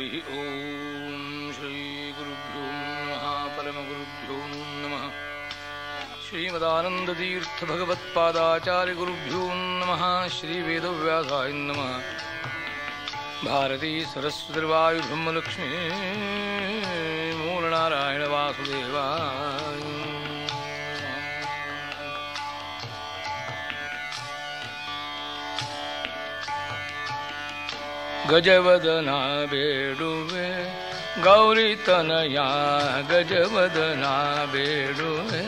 हरिः ओं श्री गुरुभ्यो नमः परमगुरुभ्यो नमः श्रीमदानन्दतीर्थ भगवत्पादाचार्य गुरुभ्यो नमः श्री वेदव्यासाय नमः भारती सरस्वती ब्रह्मलक्ष्मी मूलनारायण वासुदेवाय गजवदना बेडुवे गौरी तनया गजवदना बेडुवे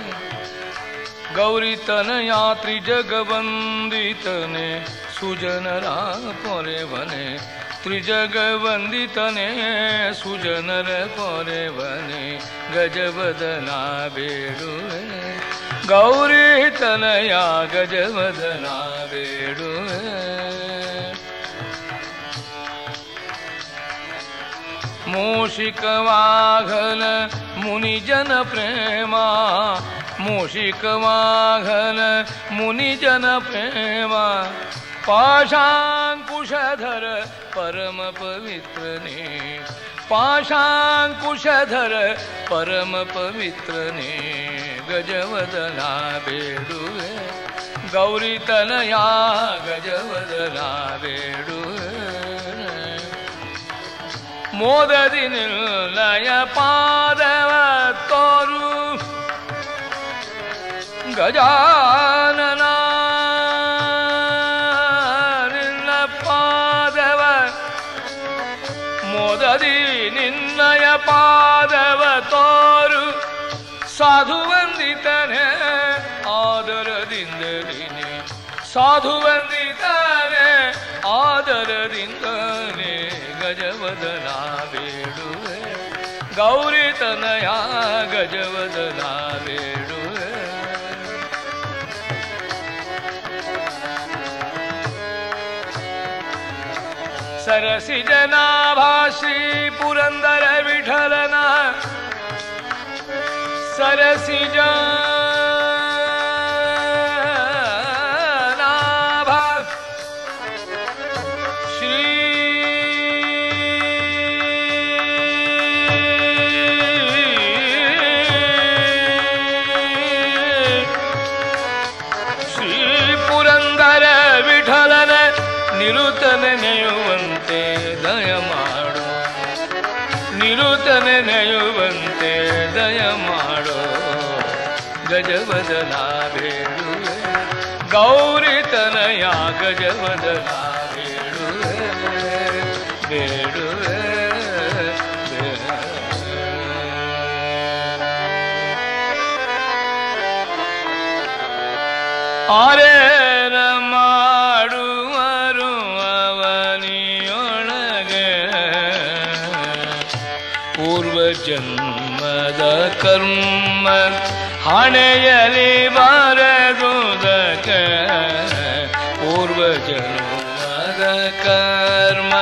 गौरी तनया त्रिजगवंदितने सुजनरा परे बने त्रिजगवंदितने सुजनर परे बने गजवदना बेडुवे गौरी तनया गजवदना बेडुवे मूषिक वाहन मुनिजन प्रेमा मूषिक वाहन मुनिजन प्रेमा पाशांकुशधर परम पवित्र ने पाशांकुशधर परम पवित्र ने गजवदना बेडुवे गौरी तनया गजवदना बेडुवे मोददि निर्लय पादव तोरु गजानना निर्लय पादव मोददि निर्लय पादव तोरु साधु वंदितने आदर दिंदने साधु वंदितने आदर दिंदने गजवदना बेडुवे गौरी तनया गजवदना बेडुवे सरसी जनाभा श्री पुरंदर विठलना सरसी जनाभा श्री ವಿಠಲನ ನಿರುತನ ನೆಯುವಂತೆ ದಯ ಮಾಡೋ ನಿರುತನ ನೆಯುವಂತೆ ದಯ ಮಾಡೋ ಗಜವದನ ಬೇಡುವೆ ಗೌರಿ ತನಯ ಗಜವದನ ಬೇಡುವೆ ಬೇಡುವೆ ಆರೆ ಜನ್ಮದ ಕರ್ಮ ಹಣೆಯಲಿ ಬರೆದುದಕ ಪೂರ್ವ ಜನ್ಮದ ಕರ್ಮ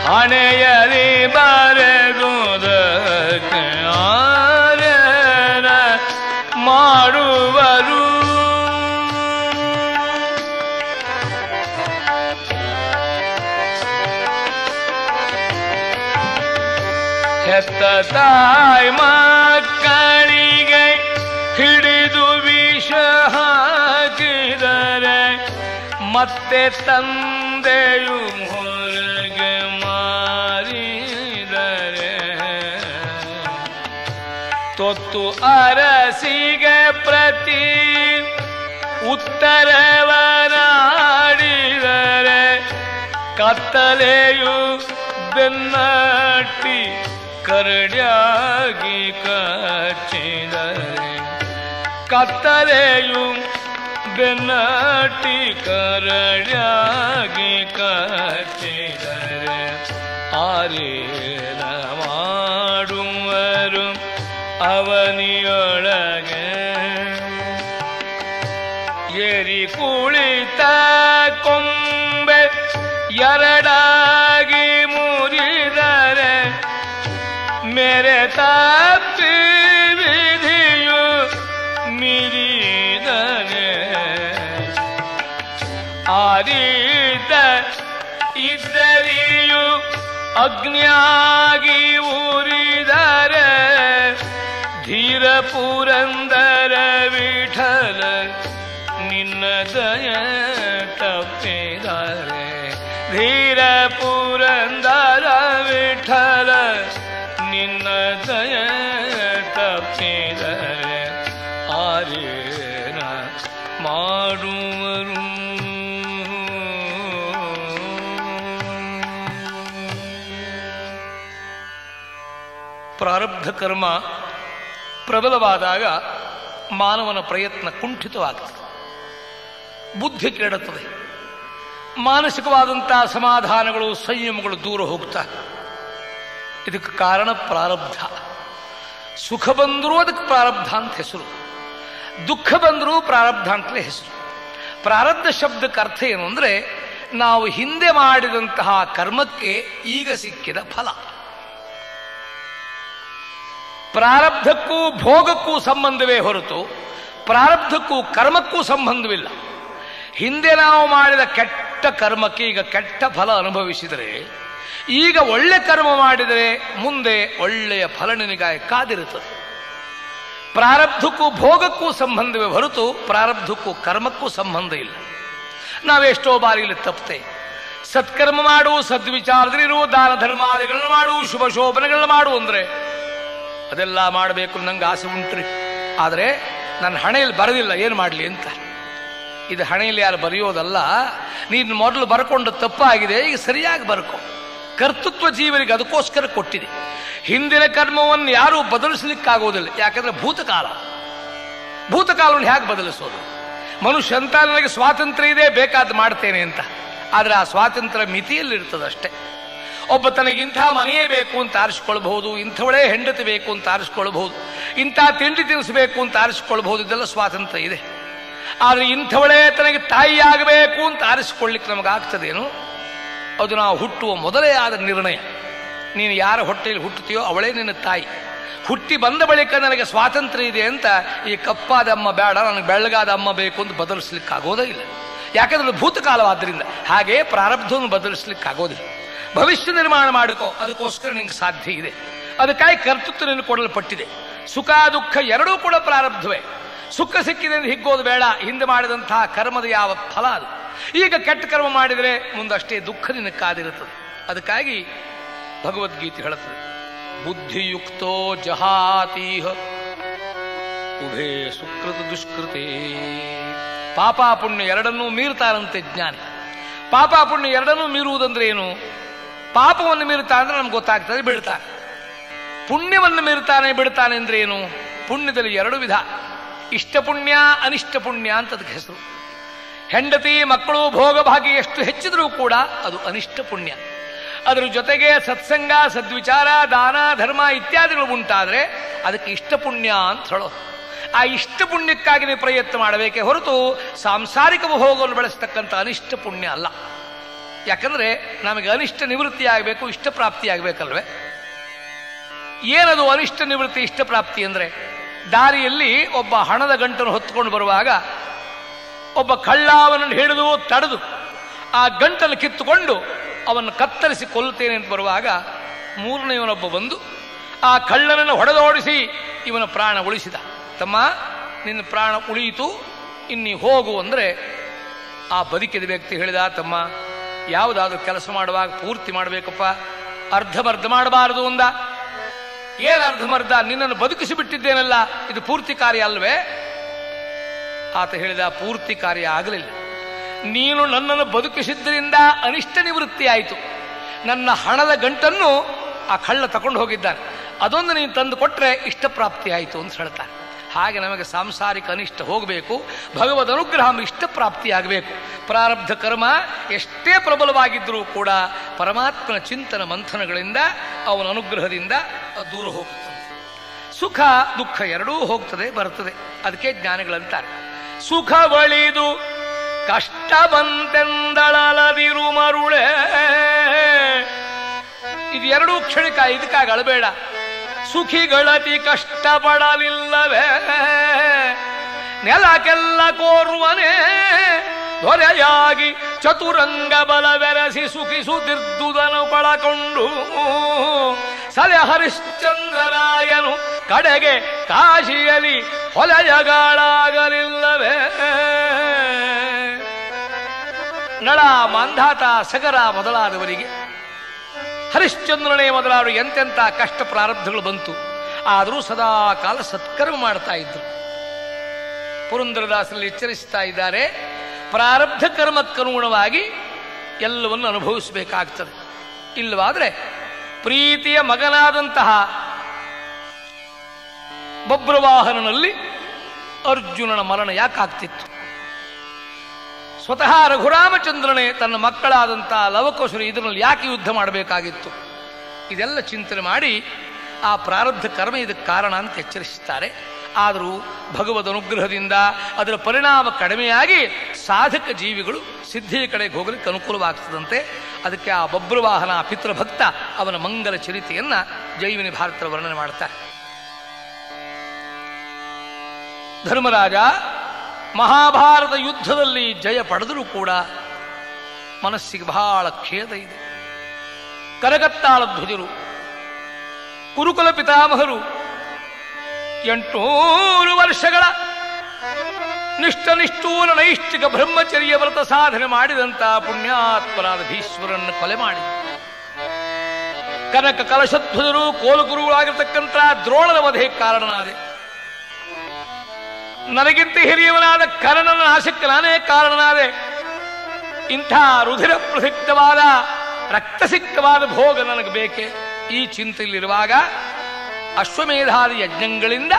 ಹಣೆಯಲಿ ಬರೆದುದಕ ಆರ್ಯನ ಮಾಡುವರು ಹೆತ್ತ ತಾಯಿ ಮಕ್ಕಳಿಗೆ ಹಿಡಿದು ವಿಷ ಹಾಕಿದರೆ ಮತ್ತೆ ತಂದೆಯು ಹೊರಗೆ ಮಾರಿದರೆ ತೊತ್ತು ಅರಸಿಗೆ ಪ್ರತಿ ಉತ್ತರವನಾಡಿದರೆ ಕತ್ತಲೆಯು ಬೆನ್ನಟ್ಟಿ ಕರಡ್ಯಾಗಿ ಕಚ್ಚಿದರೆ ಕತ್ತಲೆಯು ಬೆನ್ನಟ್ಟಿ ಕರಡ್ಯಾಗಿ ಕಚ್ಚಿದರೆ ಆರೇನ ಮಾಡುವರು ಅವನಿಯೊಳಗೆ ಏರಿ ಕುಳಿತ ಕೊಂಬೆ ಎರಡಾಗಿ ಮುರಿದರೆ मेरे तपि विधियु ಮಿರಿದರೆ ಆರಿದ ಇದ್ದರಿಯು ಅಗ್ನಿಯಾಗಿ ಉರಿದರೆ ಧೀರ ಪುರಂದರ ವಿಠಲ ನಿನ್ನ ದಯ ತಪ್ಪಿದರೆ ಧೀರ ಪುರಂದರ ವಿಠಲ ನಿನ್ನ ದಯ ತಪ್ಪಿದರೆ ಆರೇನ ಮಾಡುವರು. ಪ್ರಾರಬ್ಧ ಕರ್ಮ ಪ್ರಬಲವಾದಾಗ ಮಾನವನ ಪ್ರಯತ್ನ ಕುಂಠಿತವಾಗುತ್ತದೆ, ಬುದ್ಧಿ ಕೆಡುತ್ತದೆ, ಮಾನಸಿಕವಾದಂತಹ ಸಮಾಧಾನಗಳು ಸಂಯಮಗಳು ದೂರ ಹೋಗ್ತಾರೆ. ಇದಕ್ಕೆ ಕಾರಣ ಪ್ರಾರಬ್ಧ. ಸುಖ ಬಂದರೂ ಅದಕ್ಕೆ ಪ್ರಾರಬ್ಧ ಅಂತ ಹೆಸರು, ದುಃಖ ಬಂದರೂ ಪ್ರಾರಬ್ಧ ಅಂತಲೇ ಹೆಸರು. ಪ್ರಾರಬ್ಧ ಶಬ್ದಕ್ಕೆ ಅರ್ಥ ಏನು ಅಂದರೆ ನಾವು ಹಿಂದೆ ಮಾಡಿದಂತಹ ಕರ್ಮಕ್ಕೆ ಈಗ ಸಿಕ್ಕಿದ ಫಲ. ಪ್ರಾರಬ್ಧಕ್ಕೂ ಭೋಗಕ್ಕೂ ಸಂಬಂಧವೇ ಹೊರತು ಪ್ರಾರಬ್ಧಕ್ಕೂ ಕರ್ಮಕ್ಕೂ ಸಂಬಂಧವಿಲ್ಲ. ಹಿಂದೆ ನಾವು ಮಾಡಿದ ಕೆಟ್ಟ ಕರ್ಮಕ್ಕೆ ಈಗ ಕೆಟ್ಟ ಫಲ ಅನುಭವಿಸಿದರೆ, ಈಗ ಒಳ್ಳೆ ಕರ್ಮ ಮಾಡಿದರೆ ಮುಂದೆ ಒಳ್ಳೆಯ ಫಲ ನಿನಗಾಗಿ ಕಾದಿರುತ್ತದೆ. ಪ್ರಾರಬ್ಧಕ್ಕೂ ಭೋಗಕ್ಕೂ ಸಂಬಂಧವೇ ಹೊರತು ಪ್ರಾರಬ್ಧಕ್ಕೂ ಕರ್ಮಕ್ಕೂ ಸಂಬಂಧ ಇಲ್ಲ. ನಾವೆಷ್ಟೋ ಬಾರಿ ಇಲ್ಲಿ ತಪ್ಪತೆ ಸತ್ಕರ್ಮ ಮಾಡು, ಸದ್ವಿಚಾರದಲ್ಲಿರು, ದಾನ ಧರ್ಮಾದಿಗಳನ್ನ ಮಾಡು, ಶುಭ ಶೋಭನೆಗಳನ್ನ ಮಾಡು ಅಂದರೆ ಅದೆಲ್ಲ ಮಾಡಬೇಕು ನಂಗೆ ಆಸೆ ಉಂಟ್ರಿ, ಆದರೆ ನನ್ನ ಹಣೆಯಲ್ಲಿ ಬರೆದಿಲ್ಲ, ಏನು ಮಾಡಲಿ ಅಂತ. ಇದು ಹಣೆಯಲ್ಲಿ ಯಾರು ಬರೆಯೋದಲ್ಲ, ನೀನು ಮೊದಲು ಬರ್ಕೊಂಡು ತಪ್ಪಾಗಿದೆ, ಈಗ ಸರಿಯಾಗಿ ಬರ್ಕೊ. ಕರ್ತೃತ್ವ ಜೀವನಿಗೆ ಅದಕ್ಕೋಸ್ಕರ ಕೊಟ್ಟಿದೆ. ಹಿಂದಿನ ಕರ್ಮವನ್ನು ಯಾರೂ ಬದಲಿಸಲಿಕ್ಕಾಗೋದಿಲ್ಲ, ಯಾಕಂದ್ರೆ ಭೂತಕಾಲವನ್ನು ಹೇಗೆ ಬದಲಿಸೋದು? ಮನುಷ್ಯ ಅಂತ ನನಗೆ ಸ್ವಾತಂತ್ರ್ಯ ಇದೆ, ಬೇಕಾದ ಮಾಡ್ತೇನೆ ಅಂತ, ಆದರೆ ಆ ಸ್ವಾತಂತ್ರ್ಯ ಮಿತಿಯಲ್ಲಿರ್ತದಷ್ಟೇ. ಒಬ್ಬ ತನಗೆ ಇಂಥ ಮನೆಯೇ ಬೇಕು ಅಂತ ಆರಿಸ್ಕೊಳ್ಬಹುದು, ಇಂಥವಳೇ ಹೆಂಡತಿ ಬೇಕು ಅಂತ ಆರಿಸ್ಕೊಳ್ಬಹುದು, ಇಂಥ ತಿಂಡಿ ತಿನ್ನಿಸಬೇಕು ಅಂತ ಆರಿಸ್ಕೊಳ್ಬಹುದು, ಇದೆಲ್ಲ ಸ್ವಾತಂತ್ರ್ಯ ಇದೆ. ಆದರೆ ಇಂಥವಳೇ ತನಗೆ ತಾಯಿಯಾಗಬೇಕು ಅಂತ ಆರಿಸಿಕೊಳ್ಳಿಕ್ಕೆ ನಮಗಾಗ್ತದೇನು? ಅದು ನಾವು ಹುಟ್ಟುವ ಮೊದಲೇ ಆದ ನಿರ್ಣಯ. ನೀನು ಯಾರ ಹೊಟ್ಟೆಯಲ್ಲಿ ಹುಟ್ಟುತ್ತೀಯೋ ಅವಳೇ ನಿನ್ನ ತಾಯಿ. ಹುಟ್ಟಿ ಬಂದ ಬಳಿಕ ನನಗೆ ಸ್ವಾತಂತ್ರ್ಯ ಇದೆ ಅಂತ ಈ ಕಪ್ಪಾದ ಅಮ್ಮ ಬೇಡ, ನನಗೆ ಬೆಳ್ಳಗಾದ ಅಮ್ಮ ಬೇಕು ಅಂತ ಬದಲಿಸ್ಲಿಕ್ಕಾಗೋದೇ ಇಲ್ಲ, ಯಾಕಂದ್ರೆ ಭೂತಕಾಲವಾದ್ದರಿಂದ. ಹಾಗೆ ಪ್ರಾರಬ್ಧವನ್ನು ಬದಲಿಸ್ಲಿಕ್ಕಾಗೋದಿಲ್ಲ. ಭವಿಷ್ಯ ನಿರ್ಮಾಣ ಮಾಡಿಕೋ, ಅದಕ್ಕೋಸ್ಕರ ನಿಂಗೆ ಸಾಧ್ಯ ಇದೆ. ಅದಕ್ಕಾಗಿ ಕರ್ತೃತ್ವ ನಿನಗೆ ಕೊಡಲ್ಪಟ್ಟಿದೆ. ಸುಖ ದುಃಖ ಎರಡೂ ಕೂಡ ಪ್ರಾರಬ್ಧವೇ. ಸುಖ ಸಿಕ್ಕಿದೆ ಎಂದು ಹಿಗ್ಗೋದು ಬೇಡ, ಹಿಂದೆ ಮಾಡಿದಂತಹ ಕರ್ಮದ ಯಾವ ಫಲ ಅದು. ಈಗ ಕೆಟ್ಟ ಕರ್ಮ ಮಾಡಿದರೆ ಮುಂದಷ್ಟೇ ದುಃಖ ನಿನಗೆ ಕಾದಿರುತ್ತದೆ. ಅದಕ್ಕಾಗಿ ಭಗವದ್ಗೀತೆ ಹೇಳುತ್ತದೆ, ಬುದ್ಧಿಯುಕ್ತೋ ಜಹಾತೀಹ ಉಭೇ ಸುಕೃತ ದುಷ್ಕೃತೇ. ಪಾಪ ಪುಣ್ಯ ಎರಡನ್ನೂ ಮೀರ್ತಾರಂತೆ ಜ್ಞಾನಿ. ಪಾಪ ಪುಣ್ಯ ಎರಡನ್ನೂ ಮೀರುವುದಂದ್ರೆ ಏನು? ಪಾಪವನ್ನು ಮೀರುತ್ತಾ ಅಂದ್ರೆ ನಮ್ಗೆ ಗೊತ್ತಾಗ್ತದೆ, ಬಿಡ್ತಾನೆ. ಪುಣ್ಯವನ್ನು ಮೀರುತ್ತಾನೆ ಬಿಡ್ತಾನೆ ಅಂದ್ರೆ ಏನು? ಪುಣ್ಯದಲ್ಲಿ ಎರಡು ವಿಧ, ಇಷ್ಟ ಪುಣ್ಯ ಅನಿಷ್ಟ ಪುಣ್ಯ ಅಂತ ಅದಕ್ಕೆ ಹೆಸರು. ಹೆಂಡತಿ ಮಕ್ಕಳು ಭೋಗ ಭಾಗ್ಯ ಎಷ್ಟು ಹೆಚ್ಚಿದ್ರೂ ಕೂಡ ಅದು ಅನಿಷ್ಟ ಪುಣ್ಯ. ಅದರ ಜೊತೆಗೆ ಸತ್ಸಂಗ, ಸದ್ವಿಚಾರ, ದಾನ ಧರ್ಮ ಇತ್ಯಾದಿಗಳು ಉಂಟಾದರೆ ಅದಕ್ಕೆ ಇಷ್ಟ ಪುಣ್ಯ ಅಂತ ಹೇಳೋದು. ಆ ಇಷ್ಟ ಪುಣ್ಯಕ್ಕಾಗಿ ನೀವು ಪ್ರಯತ್ನ ಮಾಡಬೇಕೇ ಹೊರತು ಸಾಂಸಾರಿಕ ಭೋಗವನ್ನು ಬೆಳೆಸ್ತಕ್ಕಂಥ ಅನಿಷ್ಟ ಪುಣ್ಯ ಅಲ್ಲ. ಯಾಕಂದ್ರೆ ನಮಗೆ ಅನಿಷ್ಟ ನಿವೃತ್ತಿ ಆಗಬೇಕು, ಇಷ್ಟ ಪ್ರಾಪ್ತಿ ಆಗಬೇಕಲ್ವೇ? ಏನದು ಅನಿಷ್ಟ ನಿವೃತ್ತಿ ಇಷ್ಟ ಪ್ರಾಪ್ತಿ ಅಂದರೆ, ದಾರಿಯಲ್ಲಿ ಒಬ್ಬ ಹಣದ ಗಂಟನ್ನು ಹೊತ್ತುಕೊಂಡು ಬರುವಾಗ ಒಬ್ಬ ಕಳ್ಳ ಅವನನ್ನು ಹಿಡಿದು ತಡೆದು ಆ ಗಂಟನ್ನು ಕಿತ್ತುಕೊಂಡು ಅವನ್ನು ಕತ್ತರಿಸಿ ಕೊಲ್ಲುತ್ತೇನೆ ಅಂತ ಬರುವಾಗ ಮೂರನೆಯವನೊಬ್ಬ ಬಂದು ಆ ಕಳ್ಳನನ್ನು ಹೊಡೆದೋಡಿಸಿ ಇವನ ಪ್ರಾಣ ಉಳಿಸಿದ. ತಮ್ಮ, ನಿನ್ನ ಪ್ರಾಣ ಉಳಿಯಿತು, ಇನ್ನೀ ಹೋಗು ಅಂದರೆ ಆ ಬದುಕಿದ ವ್ಯಕ್ತಿ ಹೇಳಿದ, ತಮ್ಮ ಯಾವುದಾದ್ರೂ ಕೆಲಸ ಮಾಡುವಾಗ ಪೂರ್ತಿ ಮಾಡಬೇಕಪ್ಪ, ಅರ್ಧಮರ್ಧ ಮಾಡಬಾರದು ಅಂದ. ಏನು ಅರ್ಧಮರ್ಧ? ನಿನ್ನನ್ನು ಬದುಕಿಸಿ ಬಿಟ್ಟಿದ್ದೇನಲ್ಲ, ಇದು ಪೂರ್ತಿ ಕಾರ್ಯ ಅಲ್ವೇ? ಆತ ಹೇಳಿದ, ಪೂರ್ತಿ ಕಾರ್ಯ ಆಗಲಿಲ್ಲ. ನೀನು ನನ್ನನ್ನು ಬದುಕಿಸಿದ್ದರಿಂದ ಅನಿಷ್ಟ ನಿವೃತ್ತಿ ಆಯಿತು. ನನ್ನ ಹಣದ ಗಂಟನ್ನು ಆ ಕಳ್ಳ ತಗೊಂಡು ಹೋಗಿದ್ದಾನೆ, ಅದೊಂದು ನೀನು ತಂದು ಕೊಟ್ಟರೆ ಇಷ್ಟ ಪ್ರಾಪ್ತಿ ಆಯಿತು ಅಂತ ಹೇಳ್ತಾರೆ. ಹಾಗೆ ನಮಗೆ ಸಾಂಸಾರಿಕ ಅನಿಷ್ಟ ಹೋಗಬೇಕು, ಭಗವದ್ ಅನುಗ್ರಹ ಇಷ್ಟ ಪ್ರಾಪ್ತಿಯಾಗಬೇಕು. ಪ್ರಾರಬ್ಧ ಕರ್ಮ ಎಷ್ಟೇ ಪ್ರಬಲವಾಗಿದ್ದರೂ ಕೂಡ ಪರಮಾತ್ಮನ ಚಿಂತನ ಮಂಥನಗಳಿಂದ ಅವನ ಅನುಗ್ರಹದಿಂದ ದೂರ ಹೋಗುತ್ತದೆ. ಸುಖ ದುಃಖ ಎರಡೂ ಹೋಗ್ತದೆ ಬರ್ತದೆ. ಅದಕ್ಕೆ ಜ್ಞಾನಿಗಳಂತಾರೆ, ಸುಖ ಬಳಿದು ಕಷ್ಟ ಬಂತೆಂದಳಲದಿರು ಮರುಳೆ. ಇದು ಎರಡೂ ಕ್ಷಣಿಕ, ಇದಕ್ಕಾಗಿ ಅಳಬೇಡ. ಸುಖಿಗಳತಿ ಕಷ್ಟಪಡಲಿಲ್ಲವೇ, ನೆಲಕ್ಕೆಲ್ಲ ಕೋರುವನೇ ದೊರೆಯಾಗಿ ಚತುರಂಗ ಬಲವೆರಸಿ ಸುಖಿಸುತ್ತಿದ್ದುದನು ಪಳಕೊಂಡು ಸಲೆ ಹರಿಶ್ಚಂದ್ರರಾಯನು ಕಡೆಗೆ ಕಾಶಿಯಲ್ಲಿ ಹೊಲೆಯಗಾಳಾಗಲಿಲ್ಲವೇ. ನಳ, ಮಾಂಧಾತ, ಸಗರ ಮೊದಲಾದವರಿಗೆ ಹರಿಶ್ಚಂದ್ರನೇ ಮೊದಲಾದ ಎಂತೆಂಥ ಕಷ್ಟ ಪ್ರಾರಬ್ಧಗಳು ಬಂತು. ಆದರೂ ಸದಾ ಕಾಲ ಸತ್ಕರ್ಮ ಮಾಡ್ತಾ ಇದ್ರು. ಪುರಂದರದಾಸರಲ್ಲಿ ಎಚ್ಚರಿಸ್ತಾ ಇದ್ದಾರೆ, ಪ್ರಾರಬ್ಧ ಕರ್ಮಕ್ಕನುಗುಣವಾಗಿ ಎಲ್ಲವನ್ನು ಅನುಭವಿಸಬೇಕಾಗ್ತದೆ. ಇಲ್ಲವಾದರೆ ಪ್ರೀತಿಯ ಮಗನಾದಂತಹ ಬಬ್ರವಾಹನನಲ್ಲಿ ಅರ್ಜುನನ ಮರಣ ಯಾಕಾಗ್ತಿತ್ತು? ಸ್ವತಃ ರಘುರಾಮಚಂದ್ರನೇ ತನ್ನ ಮಕ್ಕಳಾದಂತಹ ಲವಕುಶರು ಇದರಲ್ಲಿ ಯಾಕೆ ಯುದ್ಧ ಮಾಡಬೇಕಾಗಿತ್ತು? ಇದೆಲ್ಲ ಚಿಂತನೆ ಮಾಡಿ ಆ ಪ್ರಾರಬ್ಧ ಕರ್ಮ ಇದಕ್ಕೆ ಕಾರಣ ಅಂತ ಎಚ್ಚರಿಸುತ್ತಾರೆ. ಆದರೂ ಭಗವದ್ ಅನುಗ್ರಹದಿಂದ ಅದರ ಪರಿಣಾಮ ಕಡಿಮೆಯಾಗಿ ಸಾಧಕ ಜೀವಿಗಳು ಸಿದ್ಧಿಯ ಕಡೆಗೆ ಹೋಗಲಿಕ್ಕೆ ಅನುಕೂಲವಾಗ್ತದಂತೆ. ಅದಕ್ಕೆ ಆ ಬಬ್ರವಾಹನ ಪಿತೃಭಕ್ತ ಅವನ ಮಂಗಲ ಚರಿತೆಯನ್ನ ಜೈಮಿನಿ ಭಾರತದ ವರ್ಣನೆ ಮಾಡ್ತಾರೆ. ಧರ್ಮರಾಜ ಮಹಾಭಾರತ ಯುದ್ಧದಲ್ಲಿ ಜಯ ಪಡೆದರೂ ಕೂಡ ಮನಸ್ಸಿಗೆ ಬಹಳ ಖೇದ ಇದೆ. ಕರಗತ್ತಾಳ ಧ್ವಜರು, ಕುರುಕುಲ ಪಿತಾಮಹರು 800 ವರ್ಷಗಳ ನಿಷ್ಠೂರ ನೈಷ್ಠಿಕ ಬ್ರಹ್ಮಚರ್ಯ ವ್ರತ ಸಾಧನೆ ಮಾಡಿದಂತಹ ಪುಣ್ಯಾತ್ಮರಾದ ಭೀಶ್ವರನ್ನು ಕೊಲೆ ಮಾಡಿ, ಕನಕ ಕಲಶಧ್ವಜರು ಕೋಲುಗುರುಗಳಾಗಿರ್ತಕ್ಕಂಥ ದ್ರೋಣದ ವಧೆಗೆ ಕಾರಣನಾದೆ. ನನಗಿಂತ ಹಿರಿಯವನಾದ ಕರ್ಣನ ನಾಶಕ್ಕೆ ನಾನೇ ಕಾರಣನಾದೆ. ಇಂಥ ರುಧಿರ ಪ್ರಸಿದ್ಧವಾದ ರಕ್ತಸಿಕ್ತವಾದ ಭೋಗ ನನಗೆ ಬೇಕೆ? ಈ ಚಿಂತೆಯಲ್ಲಿರುವಾಗ ಅಶ್ವಮೇಧಾದಿ ಯಜ್ಞಗಳಿಂದ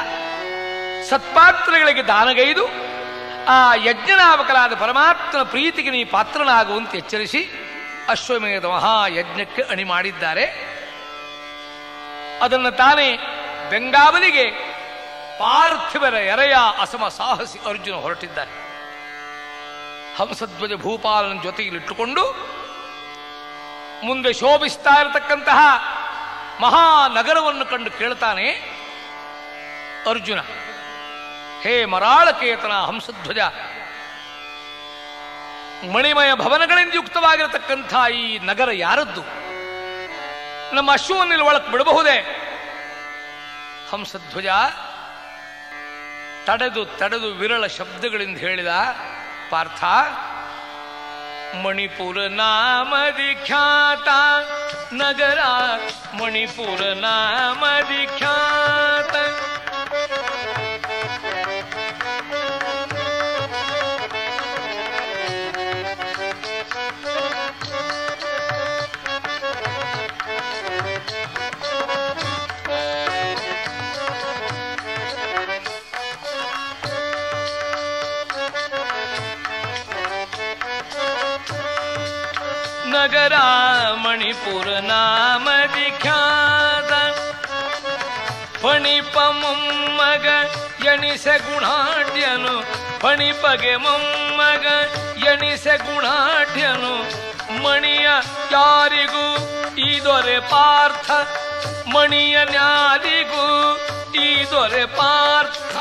ಸತ್ಪಾತ್ರಗಳಿಗೆ ದಾನಗೈದು ಆ ಯಜ್ಞನಾಮಕರಾದ ಪರಮಾತ್ಮನ ಪ್ರೀತಿಗೆ ನೀ ಪಾತ್ರನಾಗುವಂತೆ ಎಚ್ಚರಿಸಿ ಅಶ್ವಮೇಧ ಮಹಾಯಜ್ಞಕ್ಕೆ ಅಣಿ ಮಾಡಿದ್ದಾರೆ. ಅದನ್ನು ತಾನೇ ಬೆಂಗಾವಲಿಗೆ ಪಾರ್ಥಿವರ ಎರೆಯ ಅಸಮ ಸಾಹಸಿ ಅರ್ಜುನ ಹೊರಟಿದ್ದಾರೆ. ಹಂಸಧ್ವಜ ಭೂಪಾಲನ ಜೊತೆಯಲ್ಲಿಟ್ಟುಕೊಂಡು ಮುಂದೆ ಶೋಭಿಸ್ತಾ ಇರತಕ್ಕಂತಹ ಮಹಾನಗರವನ್ನು ಕಂಡು ಕೇಳ್ತಾನೆ ಅರ್ಜುನ, ಹೇ ಮರಾಳಕೇತನ ಹಂಸಧ್ವಜ, ಮಣಿಮಯ ಭವನಗಳಿಂದ ಯುಕ್ತವಾಗಿರತಕ್ಕಂಥ ಈ ನಗರ ಯಾರದ್ದು? ನಮ್ಮ ಅಶ್ವವನ್ನು ಒಳಕ್ಕೆ ಬಿಡಬಹುದೇ? ಹಂಸಧ್ವಜ ತಡೆದು ವಿರಳ ಶಬ್ದಗಳಿಂದ ಹೇಳಿದ, ಪಾರ್ಥ, ಮಣಿಪುರ ನಾಮದಿ ಖ್ಯಾತ ನಗರ, ಮಣಿಪುರ ನಾಮದಿ ಖ್ಯಾತ, ನಗರ ಮಣಿಪುರ ನಾಮದಿ ಖ್ಯಾತ, ಫಣಿಪ ಮೊಮ್ಮಗ ಎಣಿಸೆ ಗುಣಾಢ್ಯನು, ಫಣಿಪಗೆ ಮೊಮ್ಮಗ ಎಣಿಸೆ ಗುಣಾಢ್ಯನು, ಮಣಿಯ ಯಾರಿಗೂ ಈ ದೊರೆ ಪಾರ್ಥ, ಮಣಿಯ ನ್ಯಾರಿಗೂ ಈ ದೊರೆ ಪಾರ್ಥ,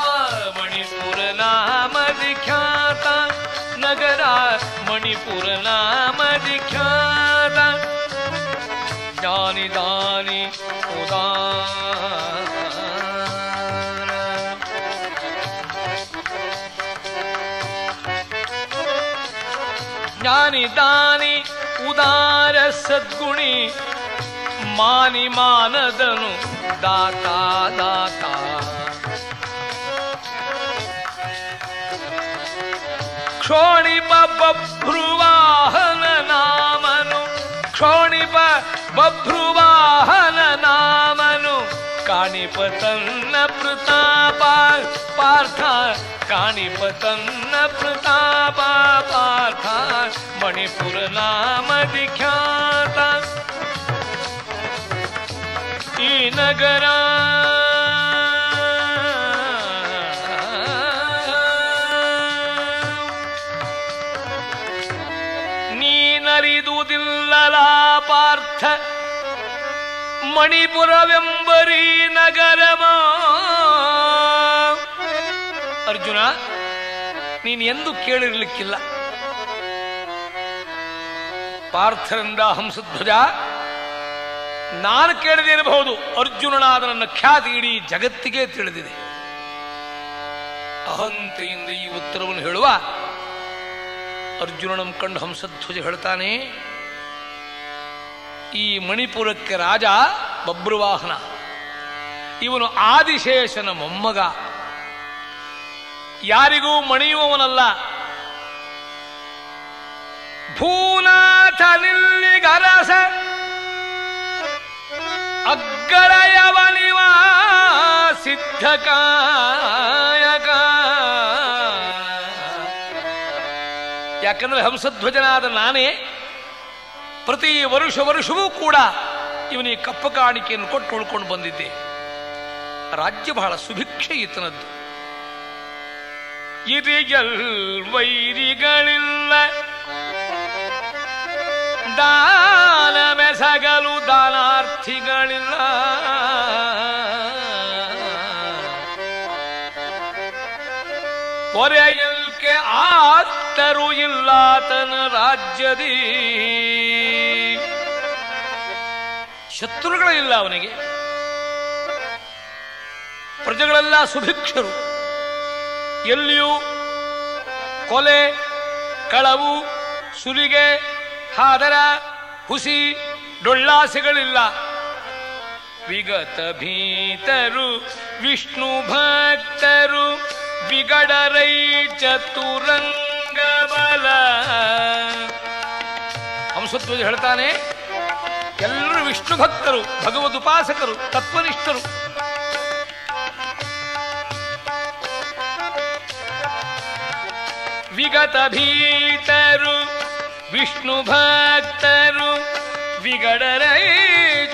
ಮಣಿಪುರ ನಾಮದಿ ಖ್ಯಾತ ನಗರ, ಮಣಿಪುರ ನಾಮದಿ ಖ್ಯಾತ, ಜ್ಞಾನಿ ದಾನಿ ಉದಾರ, ಜ್ಞಾನಿ ದಾನಿ ಉದಾರ ಸದ್ಗುಣಿ, ಮಾನಿ ಮಾನದನು ದಾತ ದಾತ, ಕ್ಷೋಣಿಪ ಬಭ್ರುವಾಹನ ನಾಮನು, ಕ್ಷೋಣಿಪ ಬಭ್ರುವಾಹನ ನಾಮನು, ಕಾಣಿಪ ತನ್ನ ಪ್ರತಾಪ ಪಾರ್ಥ, ಕಾಣಿಪ ತನ್ನ ಪ್ರತಾಪ ಪಾರ್ಥ, ಮಣಿಪುರ ನಾಮದಿ ಖ್ಯಾತ ಈ ನಗರ, ನೀನರಿದುದಿಲ್ಲಲ ಪಾರ್ಥ ಮಣಿಪುರವೆಂಬರೀ ನಗರಮ. ಅರ್ಜುನ, ನೀನು ಎಂದು ಕೇಳಿರ್ಲಿಕ್ಕಿಲ್ಲ ಪಾರ್ಥರಿಂದ ಹಂಸಧ್ವಜ, ನಾನು ಕೇಳದೇ ಇರಬಹುದು, ಅರ್ಜುನನಾದ ನನ್ನ ಖ್ಯಾತಿ ಇಡೀ ಜಗತ್ತಿಗೆ ತಿಳಿದಿದೆ. ಅಹಂತೆಯಿಂದ ಈ ಉತ್ತರವನ್ನು ಹೇಳುವ ಅರ್ಜುನನ ಕಂಡು ಹಂಸಧ್ವಜ ಹೇಳ್ತಾನೆ, ಈ ಮಣಿಪುರಕ್ಕೆ ರಾಜ ಬಬ್ರುವಾಹನ, ಇವನು ಆದಿಶೇಷನ ಮೊಮ್ಮಗ, ಯಾರಿಗೂ ಮಣಿಯುವವನಲ್ಲ. ಭೂನಾಥನಿಲ್ಲಿಗರಸ ಅಗ್ಗಳಯವನಿವ ಸಿದ್ಧಕಾಯಕ. ಯಾಕಂದ್ರೆ ಹಂಸಧ್ವಜನಾದ ನಾನೇ ಪ್ರತಿ ವರ್ಷವೂ ಕೂಡ ಇವನಿಗೆ ಕಪ್ಪ ಕಾಣಿಕೆಯನ್ನು ಕೊಟ್ಟು ಉಳ್ಕೊಂಡು ಬಂದಿದ್ದೆ. ರಾಜ್ಯ ಬಹಳ ಸುಭಿಕ್ಷೆ ಈತನದ್ದು. ಇರಿಯಲ್ ವೈರಿಗಳಿಲ್ಲ, ದಾನ ಮೆಸಗಲು ದಾನಾರ್ಥಿಗಳಿಲ್ಲ, ಪೊರೆಯಲ್ಕೆ ಆತ್ತರು ಇಲ್ಲಾತನ ರಾಜ್ಯದಿ. ಶತ್ರುಗಳಿಲ್ಲ ಅವನಿಗೆ, ಪ್ರಜೆಗಳೆಲ್ಲ ಸುಭಿಕ್ಷರು. ಎಲ್ಲಿಯೂ ಕೊಲೆ, ಕಳವು, ಸುಲಿಗೆ, ಹಾದರ, ಹುಸಿ, ಡೊಳ್ಳಾಸೆಗಳಿಲ್ಲ. ವಿಗತ ಭೀತರು ವಿಷ್ಣು ಭಕ್ತರು, ಬಿಗಡರೈ ಚತುರಂಗ ಬಲ. ಹಂಸಧ್ವಜ ಹೇಳ್ತಾನೆ, ಎಲ್ಲರೂ ವಿಷ್ಣು ಭಕ್ತರು, ಭಗವದುಪಾಸಕರು, ತತ್ವನಿಷ್ಠರು. ವಿಗತ ಭೀತರು ವಿಷ್ಣು ಭಕ್ತರು, ವಿಗಡರೈ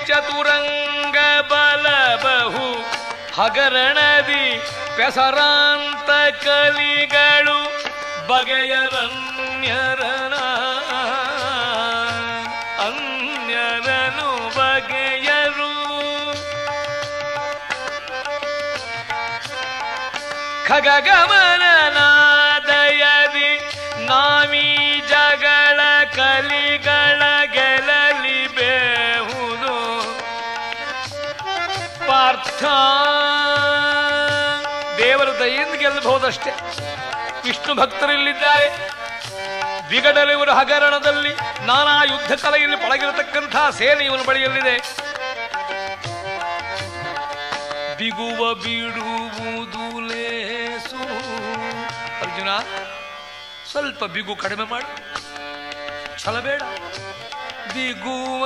ಚತುರಂಗ ಬಲ ಬಹು ಹಗರಣದಿ ಪೆಸರಾಂತ ಕಲಿಗಳು ಬಗೆಯರನ್ಯರನ ಅನ್ಯರನು ಬಗೆಯರು. ಖಗಗಮನನಾದಯದಿ ನಾಮೀ ಜಗಳ ಕಲಿಗಳ ಗೆಲಲಿ ಬೇಹುದು ಪಾರ್ಥ. ದೇವರ ದಯೆಯಿಂದ ಗೆಲ್ಲಬಹುದಷ್ಟೇ. ವಿಷ್ಣು ಭಕ್ತರಿಲ್ಲಿದ್ದಾರೆ. ವಿಗಡಲಿವರ ಹಗರಣದಲ್ಲಿ ನಾನಾ ಯುದ್ಧ ಕಲೆಯಲ್ಲಿ ಪಳಗಿರತಕ್ಕಂಥ ಸೇನೆ ಇವನ ಬಳಿಯಲ್ಲಿದೆ. ಬಿಗುವ ಬಿಡುವುದು ಲೇಸು. ಅರ್ಜುನ, ಸ್ವಲ್ಪ ಬಿಗು ಕಡಿಮೆ ಮಾಡಿ, ಛಲಬೇಡ. ಬಿಗುವ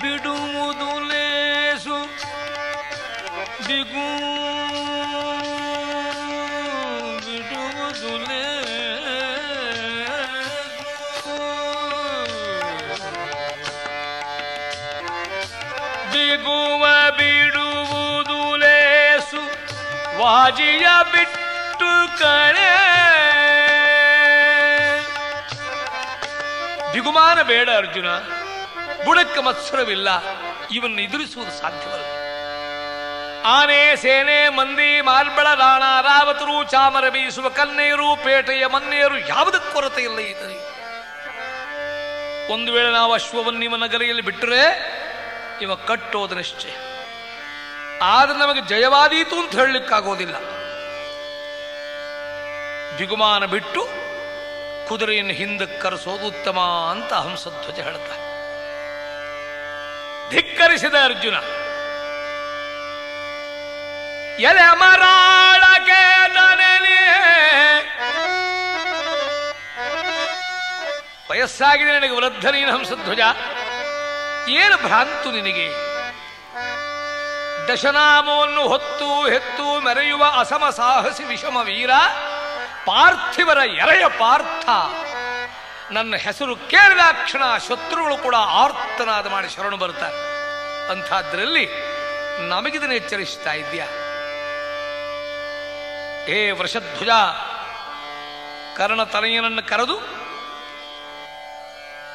ಬಿಡುವುದು ಲೇಸು, ಬಿಗು ಬಿಡುವುದು ಲೇಸು, ಬಿಗುವ ಬಿಡುವುದು ಲೇಸು, ವಾಜಿಯ ಬಿಟ್ಟು ಕಳೆ. ಬಿಗುಮಾನ ಬೇಡ ಅರ್ಜುನ, ಬುಡಕ್ಕೆ ಮತ್ಸರವಿಲ್ಲ. ಇವನ್ನು ಎದುರಿಸುವುದು ಸಾಧ್ಯವಲ್ಲ. ಆನೆ, ಸೇನೆ, ಮಂದಿ, ಮಾಲ್ಬಳ, ರಾಣ, ರಾವತರು, ಚಾಮರ ಬೀಸುವ ಕನ್ನೆಯರು, ಪೇಟೆಯ ಮನ್ನೆಯರು, ಯಾವುದಕ್ಕೆ ಕೊರತೆ ಇಲ್ಲ ಈತನಿಗೆ. ಒಂದು ವೇಳೆ ನಾವು ಅಶ್ವವನ್ನು ನಿಮ್ಮ ನಗರಿಯಲ್ಲಿ ಬಿಟ್ಟರೆ ಇವ ಕಟ್ಟೋದು ನಿಶ್ಚಯ. ಆದ್ರೆ ನಮಗೆ ಜಯವಾದೀತು ಅಂತ ಹೇಳಲಿಕ್ಕಾಗೋದಿಲ್ಲ. ಬಿಗುಮಾನ ಬಿಟ್ಟು ಕುದುರೆಯನ್ನು ಹಿಂದಕ್ಕೆ ಕರೆಸೋದು ಉತ್ತಮ ಅಂತ ಹಂಸಧ್ವಜ ಹೇಳ್ತಾರೆ. ಧಿಕ್ಕರಿಸಿದ ಅರ್ಜುನ, ಎಲೆ ಮರಾಳಕ್ಕೆ ದನೆಲಿ, ವಯಸ್ಸಾಗಿದೆ ನನಗೆ, ವೃದ್ಧ ನೀನು ಹಂಸಧ್ವಜ, ಏನು ಭ್ರಾಂತು ನಿನಗೆ? ದಶನಾಮವನ್ನು ಹೊತ್ತು ಹೆತ್ತು ಮೆರೆಯುವ ಅಸಮ ಸಾಹಸಿ ವಿಷಮ ವೀರ, ಪಾರ್ಥಿವರ ಎರೆಯ ಪಾರ್ಥ. ನನ್ನ ಹೆಸರು ಕೇಳಿದ ಕ್ಷಣ ಶತ್ರುಗಳು ಕೂಡ ಆರ್ತನಾದ ಮಾಡಿ ಶರಣು ಬರ್ತಾರೆ. ಅಂಥದ್ರಲ್ಲಿ ನಮಗಿದನ್ನು ಎಚ್ಚರಿಸ್ತಾ ಇದ್ಯಾ? ಹೇ ವೃಷಧ್ವಜ, ಕರ್ಣ ತನಯನನ್ನು ಕರೆದು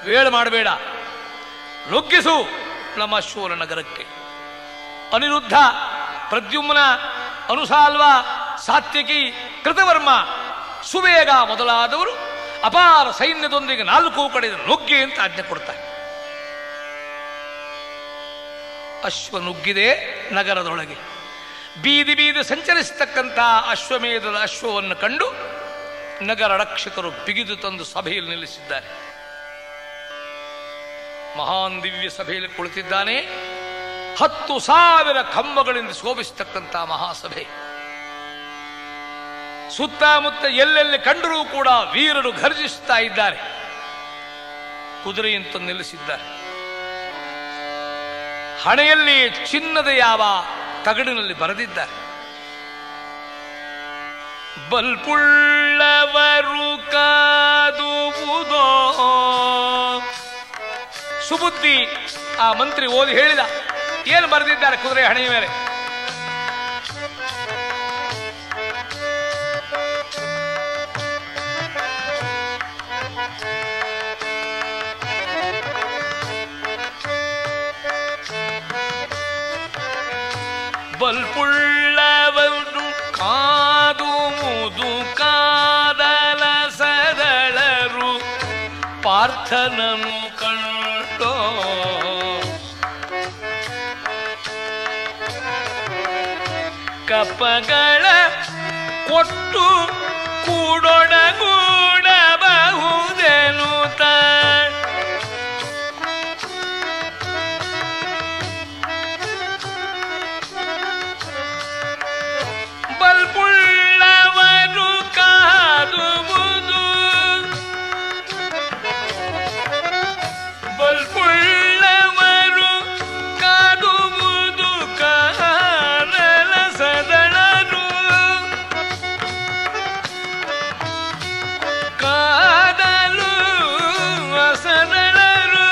ವೇಳ ಮಾಡಬೇಡ, ನುಗ್ಗಿಸು ನಮ್ಮ ಶೂರ ನಗರಕ್ಕೆ. ಅನಿರುದ್ಧ, ಪ್ರದ್ಯುಮ್ನ, ಅನುಸಾಲ್ವ, ಸಾತ್ಯಕಿ, ಕೃತವರ್ಮ, ಸುವೇಗ ಮೊದಲಾದವರು ಅಪಾರ ಸೈನ್ಯದೊಂದಿಗೆ 4 ಕಡೆ ನುಗ್ಗಿ ಅಂತ ಆಜ್ಞೆ ಕೊಡ್ತಾರೆ. ಅಶ್ವ ನುಗ್ಗಿದೆ ನಗರದೊಳಗೆ. ಬೀದಿ ಬೀದಿ ಸಂಚರಿಸತಕ್ಕಂಥ ಅಶ್ವಮೇಧದ ಅಶ್ವವನ್ನು ಕಂಡು ನಗರ ರಕ್ಷಕರು ಬಿಗಿದು ತಂದು ಸಭೆಯಲ್ಲಿ ನಿಲ್ಲಿಸಿದ್ದಾರೆ. ಮಹಾನ್ ದಿವ್ಯ ಸಭೆಯಲ್ಲಿ ಕುಳಿತಿದ್ದಾನೆ. 10,000 ಕಂಬಗಳಿಂದ ಶೋಭಿಸತಕ್ಕಂಥ ಮಹಾಸಭೆ. ಸುತ್ತಮುತ್ತ ಎಲ್ಲೆಲ್ಲಿ ಕಂಡರೂ ಕೂಡ ವೀರರು ಘರ್ಜಿಸುತ್ತಾ ಇದ್ದಾರೆ. ಕುದುರೆಯಂತ ನಿಲ್ಲಿಸಿದ್ದಾರೆ. ಹಣೆಯಲ್ಲಿ ಚಿನ್ನದ ಯಾವ ತಗಡಿನಲ್ಲಿ ಬರೆದಿದ್ದಾರೆ. ಬಲ್ಪುಳ್ಳವರು ಕಾದುವುದೋ. ಸುಬುದ್ಧಿ ಆ ಮಂತ್ರಿ ಓದಿ ಹೇಳಿದ. ಏನು ಬರೆದಿದ್ದಾರೆ ಕುದುರೆ ಹಣೆಯ ಮೇಲೆ? ಬಲ್ಪುಳ್ಳವರು ಕಾದುವುದು ಕಾದಲ ಸರಳರು ಪಾರ್ಥನನು ಕಂಡೋ. ಕಪ್ಪಗಳ ಕೊಟ್ಟು ಕೂಡೊಡಗೂಡಬಹುದೆನುತ ಬಲ್ಪುಳ್ಳವರು ಕಾದುವುದು ಬಲ್ಪುಳ್ಳವರು ಕಾದುವುದು ಕಾರಣ ಸದಳರು ಕಾದಲು ಸದಳರು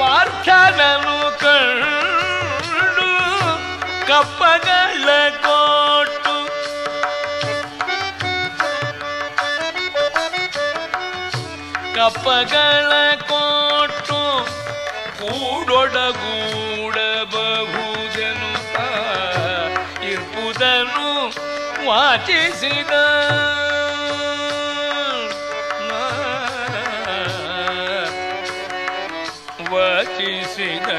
ಪಾರ್ಥನನು ಕಂಡು ಕಪ್ಪಗಳ ಕೊಟ್ಟು ಕಪ್ಪಗಳ ಕೊಟ್ಟು ಕೂಡೊಡಗೂಡಬಹುದೆನುತ ಇರ್ಪುದನು ವಾಚಿಸಿದ. ವಾಚಿಸಿದ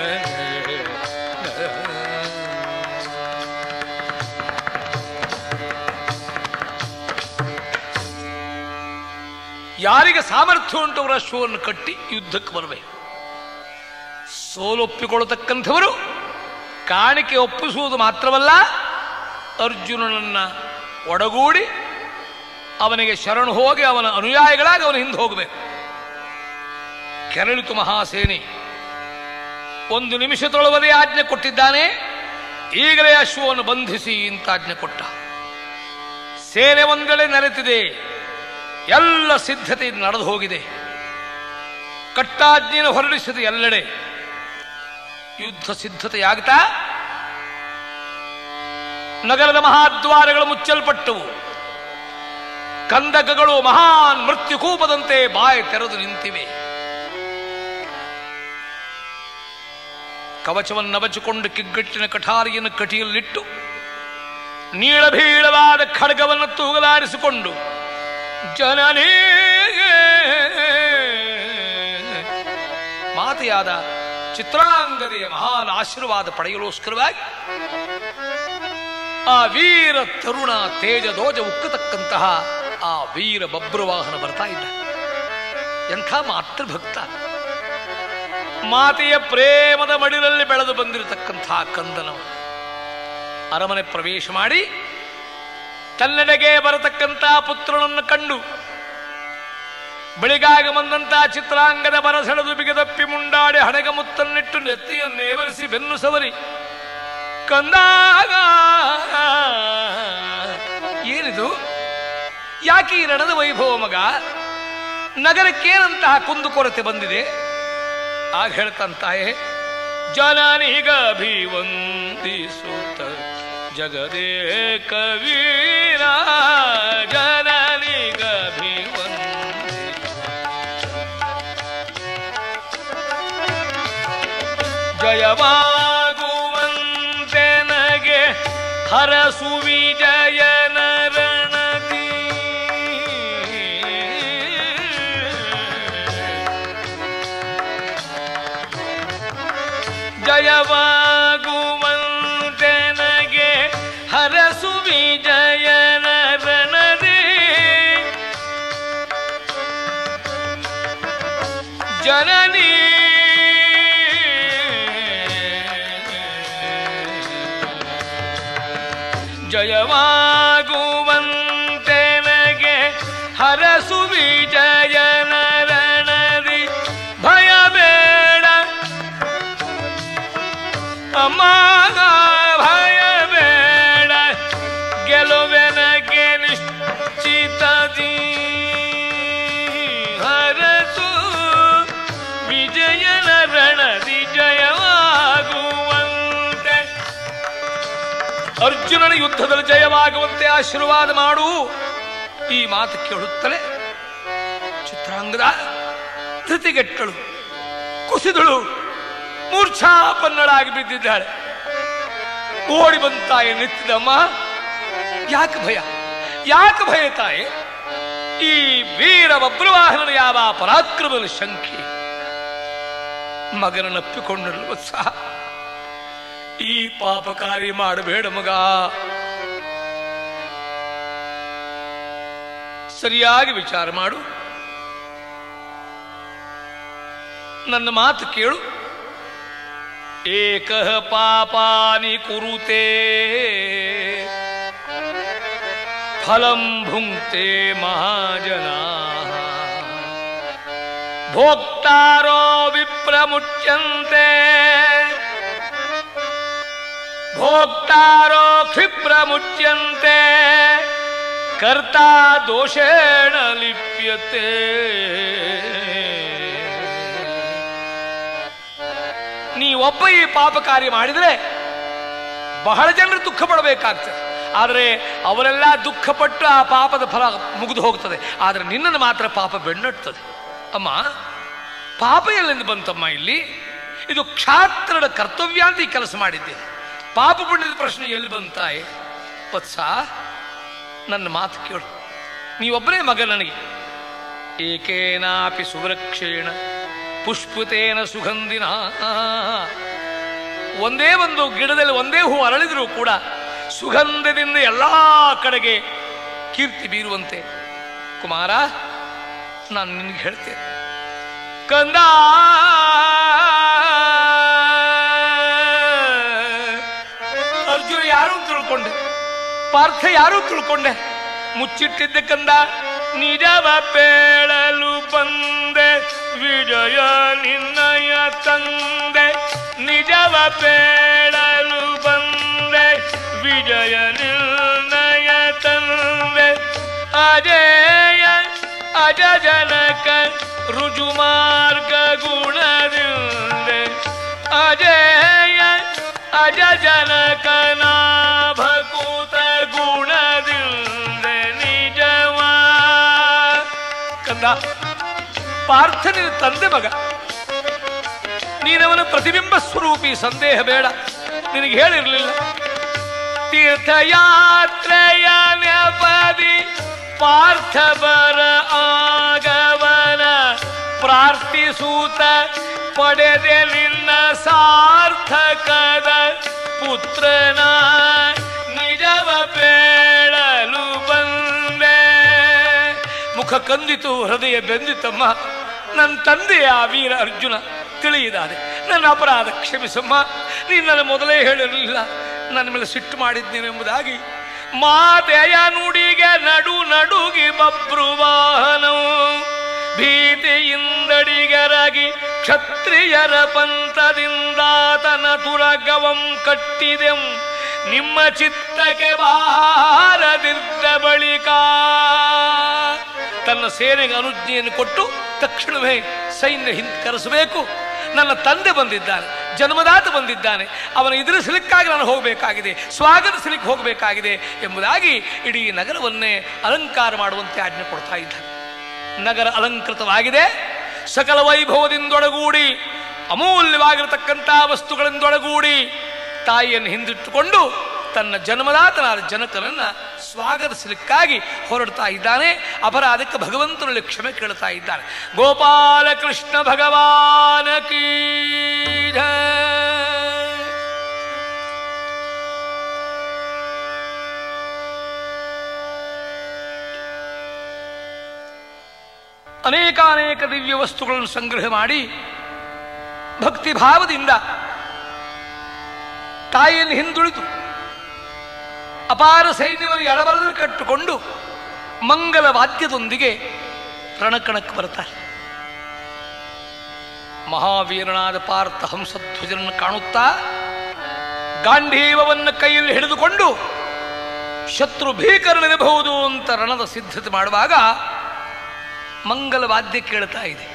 ಯಾರಿಗೆ ಸಾಮರ್ಥ್ಯ ಉಂಟು ಅವರ ಅಶ್ವವನ್ನು ಕಟ್ಟಿ ಯುದ್ಧಕ್ಕೆ ಬರಬೇಕು. ಸೋಲೊಪ್ಪಿಕೊಳ್ಳತಕ್ಕಂಥವರು ಕಾಣಿಕೆ ಒಪ್ಪಿಸುವುದು ಮಾತ್ರವಲ್ಲ, ಅರ್ಜುನನನ್ನ ಒಡಗೂಡಿ ಅವನಿಗೆ ಶರಣು ಹೋಗಿ ಅವನ ಅನುಯಾಯಿಗಳಾಗಿ ಅವನ ಹಿಂದೆ ಹೋಗಬೇಕು. ಕೆರಳಿತು ಮಹಾಸೇನೆ. 1 ನಿಮಿಷದೊಳಗಡೆ ಆಜ್ಞೆ ಕೊಟ್ಟಿದ್ದಾನೆ. ಈಗಲೇ ಅಶ್ವವನ್ನು ಬಂಧಿಸಿ ಅಂತ ಆಜ್ಞೆ ಕೊಟ್ಟ. ಸೇನೆ ಒಂದೆಡೆ ನೆರೆತಿದೆ. ಎಲ್ಲ ಸಿದ್ಧತೆ ನಡೆದು ಹೋಗಿದೆ. ಕಟ್ಟಾಜ್ಞೆಯನ್ನು ಹೊರಡಿಸಿದ ಎಲ್ಲೆಡೆ ಯುದ್ಧ ಸಿದ್ಧತೆಯಾಗ್ತಾ ನಗರದ ಮಹಾದ್ವಾರಗಳು ಮುಚ್ಚಲ್ಪಟ್ಟವು. ಕಂದಕಗಳು ಮಹಾನ್ ಮೃತ್ಯುಕೂಪದಂತೆ ಬಾಯಿ ತೆರೆದು ನಿಂತಿವೆ. ಕವಚವನ್ನು ಬಚ್ಚಿಕೊಂಡು ಕಿಗ್ಗಟ್ಟಿನ ಕಠಾರಿಯನ್ನು ಕಟಿಯಲ್ಲಿಟ್ಟು ನೀಳಭೀಳವಾದ ಖಡ್ಗವನ್ನು ತೂಗಲಾರಿಸಿಕೊಂಡು ಜನನೇ ಮಾತೆಯಾದ ಚಿತ್ರಾಂಗದೆಯ ಮಹಾನ್ ಆಶೀರ್ವಾದ ಪಡೆಯಲೋಸ್ಕರವಾಗಿ ಆ ವೀರ ತರುಣ ತೇಜದೋಜ ಉಕ್ಕತಕ್ಕಂತಹ ಆ ವೀರ ಬಬ್ರವಾಹನ ಬರ್ತಾ ಇದ್ದ. ಎಂಥ ಮಾತೃಭಕ್ತ, ಮಾತೆಯ ಪ್ರೇಮದ ಮಡಿಲಲ್ಲಿ ಬೆಳೆದು ಬಂದಿರತಕ್ಕಂತಹ ಕಂದನವ ಅರಮನೆ ಪ್ರವೇಶ ಮಾಡಿ ತನ್ನೆಡೆಗೆ ಬರತಕ್ಕಂತಹ ಪುತ್ರನನ್ನು ಕಂಡು ಬೆಳಿಗಾಗಿ ಬಂದಂತಹ ಚಿತ್ರಾಂಗದ ಬರಸೆಳೆದು ಬಿಗದಪ್ಪಿ ಮುಂಡಾಡಿ ಹಣೆಗ ಮುತ್ತನ್ನಿಟ್ಟು ನೆತ್ತಿಯನ್ನೇವರಿಸಿ ಬೆನ್ನು ಸವರಿ, ಕಂದಾಗ ಏನಿದು, ಯಾಕೆ ಈ ರಣದ ವೈಭವ ಮಗ, ನಗರಕ್ಕೇನಂತಹ ಕುಂದುಕೊರತೆ ಬಂದಿದೆ? ಆಗ ಹೇಳ್ತಂತಾಯೇ, ಜನನಿಗಭಿವಂದಿಸುತ್ತ ಜಗದೇಕ ವೀರ ಜನನಿಗಭಿವಂದಿ ಜಯವಾಗುವಂತೆ ನಗೆ ಹರಸು ವಿಜಯನ ರಣದಿ ಜಯವಾಗುವಂತೆನಗೆ ಹರಸು ವಿಜಯನ ರಣದಿ ಜನನಿ ಜಯವಾಗುವಂತೆನಗೆ ಹರಸು ವಿಜಯನ ರಣದಿ ಭಯ ಬೇಡ ಅಮ್ಮ ಭಯ ಬೇಡ ಗೆಲುವೆನಗೆ ನಿಶ್ಚಿತದಿ ಹರಸು ವಿಜಯನ ರಣದಿ ಜಯವಾಗುವಂತೆ ಅರ್ಜುನನ ಯುದ್ಧದಲ್ಲಿ ಜಯವಾಗುವಂತೆ ಆಶೀರ್ವಾದ ಮಾಡು. ಈ ಮಾತು ಕೇಳುತ್ತಲೇ ಚಿತ್ರಾಂಗದ ಧೃತಿಗೆಟ್ಟಳು, ಕುಸಿದಳು, ಮೂರ್ಛಾಪನ್ನಳಾಗಿ ಬಿದ್ದಿದ್ದಾಳೆ. ಓಡಿ ಬಂದ ತಾಯಿ ನಿಂತಿದಮ್ಮ. ಯಾಕೆ ಭಯ, ಯಾಕೆ ಭಯ ತಾಯಿ? ಈ ವೀರ ಬಬ್ರವಾಹನನ ಯಾವ ಪರಾಕ್ರಮದ ಶಂಕೆ. ಮಗನನ್ನಪ್ಪಿಕೊಂಡಳು. ಸಹ ಈ ಪಾಪ ಕಾರ್ಯ ಮಾಡಬೇಡ ಮಗ, ಸರಿಯಾಗಿ ವಿಚಾರ ಮಾಡು, ನನ್ನ ಮಾತು ಕೇಳು. ಏಕಃ ಪಾಪಾನಿ ಕುರುತೆ ಫಲಂ ಭುಂಕ್ತೆ ಮಹಾಜನಾಃ ಭೋಕ್ತಾರೋ ವಿಪ್ರಮುಚ್ಯಂತೆ ಭೋಕ್ತಾರೋ ಕ್ಷಿಪ್ರಮುಚ್ಯಂತೆ ಕರ್ತಾ ದೋಷೇಣ ಲಿಪ್ಯತೆ. ನೀವೊಬ್ಬ ಈ ಪಾಪ ಕಾರ್ಯ ಮಾಡಿದರೆ ಬಹಳ ಜನರು ದುಃಖ ಪಡಬೇಕಾಗ್ತದೆ. ಆದರೆ ಅವರೆಲ್ಲ ದುಃಖಪಟ್ಟು ಆ ಪಾಪದ ಫಲ ಮುಗಿದು ಹೋಗ್ತದೆ. ಆದರೆ ನಿನ್ನನ್ನು ಮಾತ್ರ ಪಾಪ ಬೆನ್ನಟ್ಟುತ್ತದೆ. ಅಮ್ಮ, ಪಾಪ ಎಲ್ಲಿಂದ ಬಂತಮ್ಮ? ಇಲ್ಲಿ ಇದು ಕ್ಷಾತ್ರನ ಕರ್ತವ್ಯ ಅಂತ ಈ ಕೆಲಸ ಮಾಡಿದ್ದೇನೆ. ಪಾಪ ಪುಣ್ಯದ ಪ್ರಶ್ನೆ ಎಲ್ಲಿ ಬಂತಾಯೆ? ವತ್ಸ, ನನ್ನ ಮಾತು ಕೇಳು. ನೀವೊಬ್ಬರೇ ಮಗ ನನಗೆ. ಏಕೇನಾಪಿ ಸುವೃಕ್ಷೇಣ ಪುಷ್ಪುತೇನ ಸುಗಂಧಿನ. ಒಂದೇ ಒಂದು ಗಿಡದಲ್ಲಿ ಒಂದೇ ಹೂ ಅರಳಿದರೂ ಕೂಡ ಸುಗಂಧದಿಂದ ಎಲ್ಲ ಕಡೆಗೆ ಕೀರ್ತಿ ಬೀರುವಂತೆ. ಕುಮಾರ, ನಾನು ನಿನಗೆ ಹೇಳ್ತೇನೆ ಕಂದ, ಅರ್ಜುನ ಯಾರು ತಿಳ್ಕೊಂಡೆ, ಪಾರ್ಥ ಯಾರು ತಿಳ್ಕೊಂಡೆ. ಮುಚ್ಚಿಟ್ಟಿದ್ದ ಕಂದ, ನಿಜವ ಬೇಳಲು ಬಂದೆ ವಿಜಯ ನಿನ್ನಯ ತಂದೆ. ನಿಜವ ಬೇಳಲು ಬಂದೆ ವಿಜಯ ನಿರ್ಣಯ ತಂದೆ. ಅಜೇಯ ಅಜ ಜನಕ ರುಜು ಮಾರ್ಗ ಗುಣದಿಂದೆ. ಅಜೇಯ ಅಜ ಜನಕ ನಾಭಕೂತ ಗುಣದಿಂದೆ ನಿಜವ. ಕಂದ, ಪಾರ್ಥನಿನ ತಂದೆ ಮಗ, ನೀನವನ ಪ್ರತಿಬಿಂಬ ಸ್ವರೂಪಿ, ಸಂದೇಹ ಬೇಡ. ನಿನಗೆ ಹೇಳಿರಲಿಲ್ಲ. ತೀರ್ಥಯಾತ್ರೆಯ ನೆಪದಿ ಪಾರ್ಥಬರ ಆಗವನ ಪ್ರಾರ್ಥಿಸೂತ ಪಡೆದೆ ನಿನ್ನ ಸಾರ್ಥಕದ ಪುತ್ರನ. ನಿಜವ ಬೇಳಲು ಬಂದೆ. ಮುಖ ಕಂದಿತು, ಹೃದಯ ಬೆಂದಿತಮ್ಮ. ನನ್ನ ತಂದೆಯ ವೀರ ಅರ್ಜುನ ತಿಳಿಯಿದಾದೆ. ನನ್ನ ಅಪರಾಧ ಕ್ಷಮಿಸಮ್ಮ. ನೀನು ನನ್ನ ಮೊದಲೇ ಹೇಳಿರಲಿಲ್ಲ, ನನ್ನ ಮೇಲೆ ಸಿಟ್ಟು ಮಾಡಿದ್ದೇನೆಂಬುದಾಗಿ. ಮಾತೆಯ ನುಡಿಗೆ ನಡು ನಡುಗಿ ಬಬ್ರುವಾಹನವು ಭೀತಿಯಿಂದಡಿಗರಾಗಿ ಕ್ಷತ್ರಿಯರ ಪಂಥದಿಂದಾತನ ತುರಗವಂ ಕಟ್ಟಿದೆಂ. ನಿಮ್ಮ ಚಿತ್ತಕ್ಕೆ ಬಾರದಿದ್ದ ಬಳಿಕ ತನ್ನ ಸೇನೆಗೆ ಅನುಜ್ಞೆಯನ್ನು ಕೊಟ್ಟು ತಕ್ಷಣವೇ ಸೈನ್ಯ ಹಿಂಕರಿಸಬೇಕು. ನನ್ನ ತಂದೆ ಬಂದಿದ್ದಾನೆ, ಜನ್ಮದಾತ ಬಂದಿದ್ದಾನೆ, ಅವನ ಎದುರಿಸಲಿಕ್ಕಾಗಿ ನಾನು ಹೋಗಬೇಕಾಗಿದೆ, ಸ್ವಾಗತಿಸಲಿಕ್ಕೆ ಹೋಗಬೇಕಾಗಿದೆ ಎಂಬುದಾಗಿ ಇಡೀ ನಗರವನ್ನೇ ಅಲಂಕಾರ ಮಾಡುವಂತೆ ಆಜ್ಞೆ ಕೊಡ್ತಾ ಇದ್ದಾನೆ. ನಗರ ಅಲಂಕೃತವಾಗಿದೆ. ಸಕಲ ವೈಭವದಿಂದೊಡಗೂಡಿ ಅಮೂಲ್ಯವಾಗಿರತಕ್ಕಂಥ ವಸ್ತುಗಳಿಂದೊಡಗೂಡಿ ತಾಯಿಯನ್ನು ಹಿಂದಿಟ್ಟುಕೊಂಡು ತನ್ನ ಜನ್ಮದಾತನಾದ ಜನಕನನ್ನ ಸ್ವಾಗತಿಸಲಿಕ್ಕಾಗಿ ಹೊರಡ್ತಾ ಇದ್ದಾನೆ. ಅಪರಾಧಕ್ಕೆ ಭಗವಂತನಲ್ಲಿ ಕ್ಷಮೆ ಕೇಳ್ತಾ ಇದ್ದಾನೆ. ಗೋಪಾಲ ಕೃಷ್ಣ ಭಗವಾನ ಕೀ ಜಯ. ಅನೇಕಾನೇಕ ದಿವ್ಯ ವಸ್ತುಗಳನ್ನು ಸಂಗ್ರಹ ಮಾಡಿ ಭಕ್ತಿ ಭಾವದಿಂದ ತಾಯಿಯನ್ನು ಹಿಂದುಳಿದು ಅಪಾರ ಸೈನ್ಯವನ್ನು ಎಡಬಲದಲ್ಲಿ ಕಟ್ಟಿಕೊಂಡು ಮಂಗಲ ವಾದ್ಯದೊಂದಿಗೆ ರಣಕಣಕ್ಕೆ ಬರ್ತಾರೆ. ಮಹಾವೀರನಾದ ಪಾರ್ಥ ಹಂಸಧ್ವಜನನ್ನು ಕಾಣುತ್ತಾ ಗಾಂಧೀವವನ್ನು ಕೈಯಲ್ಲಿ ಹಿಡಿದುಕೊಂಡು ಶತ್ರು ಭೀಕರನಿರಬಹುದು ಅಂತ ರಣದ ಸಿದ್ಧತೆ ಮಾಡುವಾಗ ಮಂಗಲ ವಾದ್ಯ ಕೇಳ್ತಾ ಇದೆ.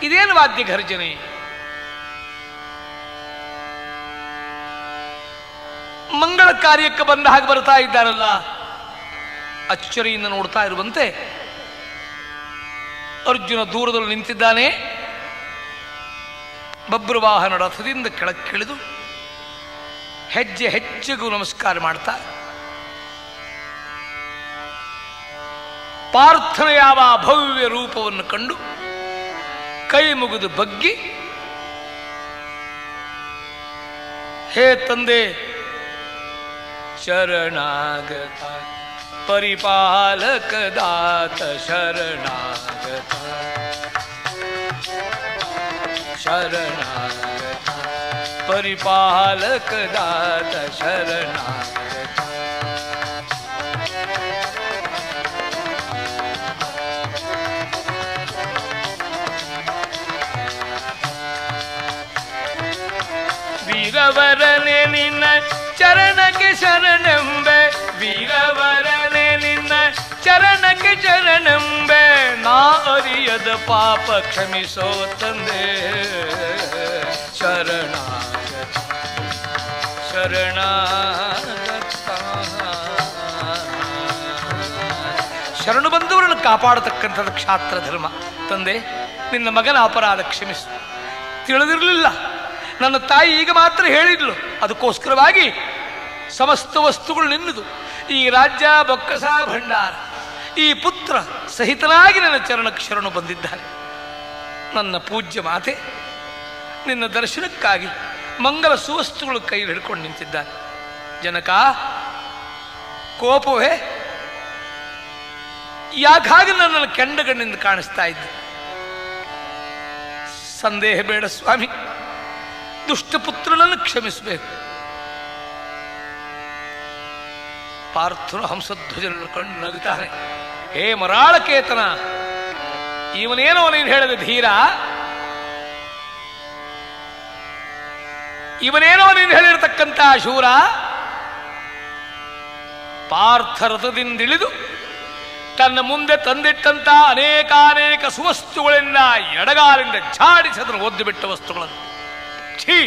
ಇದೇನು ವಾದ್ಯ ಘರ್ಜನೆ? ಮಂಗಳ ಕಾರ್ಯಕ್ಕೆ ಬಂದ ಹಾಗೆ ಬರ್ತಾ ಇದ್ದಾರಲ್ಲ. ಅಚ್ಚರಿಯಿಂದ ನೋಡ್ತಾ ಇರುವಂತೆ ಅರ್ಜುನ ದೂರದಲ್ಲಿ ನಿಂತಿದ್ದಾನೆ. ಬಬ್ರುವಾಹನ ರಥದಿಂದ ಕೆಳಕ್ಕಿಳಿದು ಹೆಜ್ಜೆ ಹೆಜ್ಜೆಗೂ ನಮಸ್ಕಾರ ಮಾಡ್ತಾ ಪಾರ್ಥನ ಯಾವ ಭವ್ಯ ರೂಪವನ್ನು ಕಂಡು ಕೈ ಮುಗಿದು ಬಗ್ಗಿ, ಹೇ ತಂದೆ ಶರಣಾಗತ ಪರಿಪಾಲಕ ದಾತ ಶರಣಾಗತ ಶರಣಾಗತ ಪರಿಪಾಲಕ ದಾತ ಶರಣಾಗತ. ವೀರವರನೆ ನಿನ್ನ ಚರಣಕ್ಕೆ ಶರಣೆಂಬೆ, ವೀರವರನೆ ನಿನ್ನ ಚರಣಕ್ಕೆ ಶರಣೆಂಬೆ, ನಾ ಅರಿಯದ ಪಾಪ ಕ್ಷಮಿಸೋ ತಂದೆ ಶರಣಾಗತ ಶರಣಾಗತ. ಶರಣು ಬಂದವರನ್ನು ಕಾಪಾಡತಕ್ಕಂಥದ್ದು ಕ್ಷಾತ್ರ ಧರ್ಮ. ತಂದೆ, ನಿನ್ನ ಮಗನ ಅಪರಾಧ ಕ್ಷಮಿಸು. ತಿಳಿದಿರಲಿಲ್ಲ, ನನ್ನ ತಾಯಿ ಈಗ ಮಾತ್ರ ಹೇಳಿದ್ಲು, ಅದಕ್ಕೋಸ್ಕರವಾಗಿ ಸಮಸ್ತ ವಸ್ತುಗಳು ನಿನ್ನದು. ಈ ರಾಜ್ಯ ಬೊಕ್ಕಸ ಭಂಡಾರ, ಈ ಪುತ್ರ ಸಹಿತನಾಗಿ ನನ್ನ ಚರಣಕ್ಕೆ ಶರಣು ಬಂದಿದ್ದಾರೆ. ನನ್ನ ಪೂಜ್ಯ ಮಾತೆ ನಿನ್ನ ದರ್ಶನಕ್ಕಾಗಿ ಮಂಗಲ ಸುವಸ್ತುಗಳು ಕೈಯಲ್ಲಿ ಹಿಡ್ಕೊಂಡು ನಿಂತಿದ್ದಾರೆ. ಜನಕ, ಕೋಪವೇ? ಯಾಕಾಗಿ ನನ್ನನ್ನು ಕೆಂಡಗಣ್ಣಿಂದ ಕಾಣಿಸ್ತಾ ಇದ್ದೆ? ಸಂದೇಹ ಬೇಡ ಸ್ವಾಮಿ, ದುಷ್ಟಪುತ್ರನನ್ನು ಕ್ಷಮಿಸಬೇಕು. ಪಾರ್ಥನು ಹಂಸಧ್ವಜನನ್ನು ಕಂಡು ನಗುತ್ತಾರೆ. ಹೇ ಮರಾಳಕೇತನ, ಇವನೇನೋ ನೀನು ಹೇಳಿದ ಧೀರ, ಇವನೇನೋ ನೀನು ಹೇಳಿರತಕ್ಕಂಥ ಶೂರ, ಪಾರ್ಥ ರಥದಿಂದಿಳಿದು ತನ್ನ ಮುಂದೆ ತಂದಿಟ್ಟಂತ ಅನೇಕಾನೇಕ ಸುವಸ್ತುಗಳಿಂದ ಎಡಗಾಲಿಂದ ಝಾಡಿಸದನ್ನು ಒದ್ದು ಬಿಟ್ಟ ವಸ್ತುಗಳನ್ನು ಛೀ,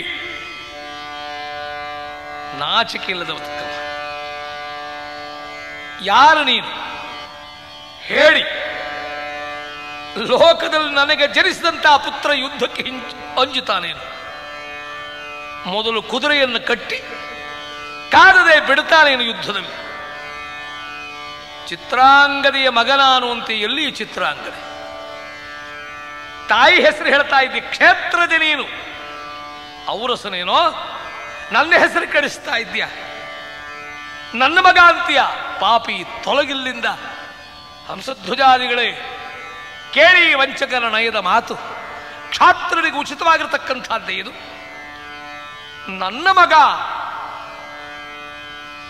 ನಾಚಿಕೆ ಇಲ್ಲದವ. ಯಾರು ನೀನು? ಹೇಳಿ, ಲೋಕದಲ್ಲಿ ನನಗೆ ಜನಿಸಿದಂತಹ ಪುತ್ರ ಯುದ್ಧಕ್ಕೆ ಅಂಜುತ್ತಾನೇನು? ಮೊದಲು ಕುದುರೆಯನ್ನು ಕಟ್ಟಿ ಕಾದದೆ ಬಿಡುತ್ತಾನೇನು ಯುದ್ಧದಲ್ಲಿ? ಚಿತ್ರಾಂಗದೆಯ ಮಗನಾನು ಅಂತ ಎಲ್ಲಿ ಚಿತ್ರಾಂಗದೆ? ತಾಯಿ ಹೆಸರು ಹೇಳ್ತಾ ಇದ್ದಿ, ಕ್ಷೇತ್ರದ ನೀನು ಔರಸನೇನೋ, ನನ್ನ ಹೆಸರು ಕಡಿಸ್ತಾ ಇದ್ದೀಯ, ನನ್ನ ಮಗ ಅಂತೀಯ. ಪಾಪಿ, ತೊಲಗಿಲ್ಲಿಂದ. ಹಂಸಧ್ವಜಾದಿಗಳೇ, ಕೇಳಿ ವಂಚಕನ ನಯದ ಮಾತು. ಕ್ಷಾತ್ರನಿಗೆ ಉಚಿತವಾಗಿರತಕ್ಕಂಥದ್ದೇ ಇದು. ನನ್ನ ಮಗ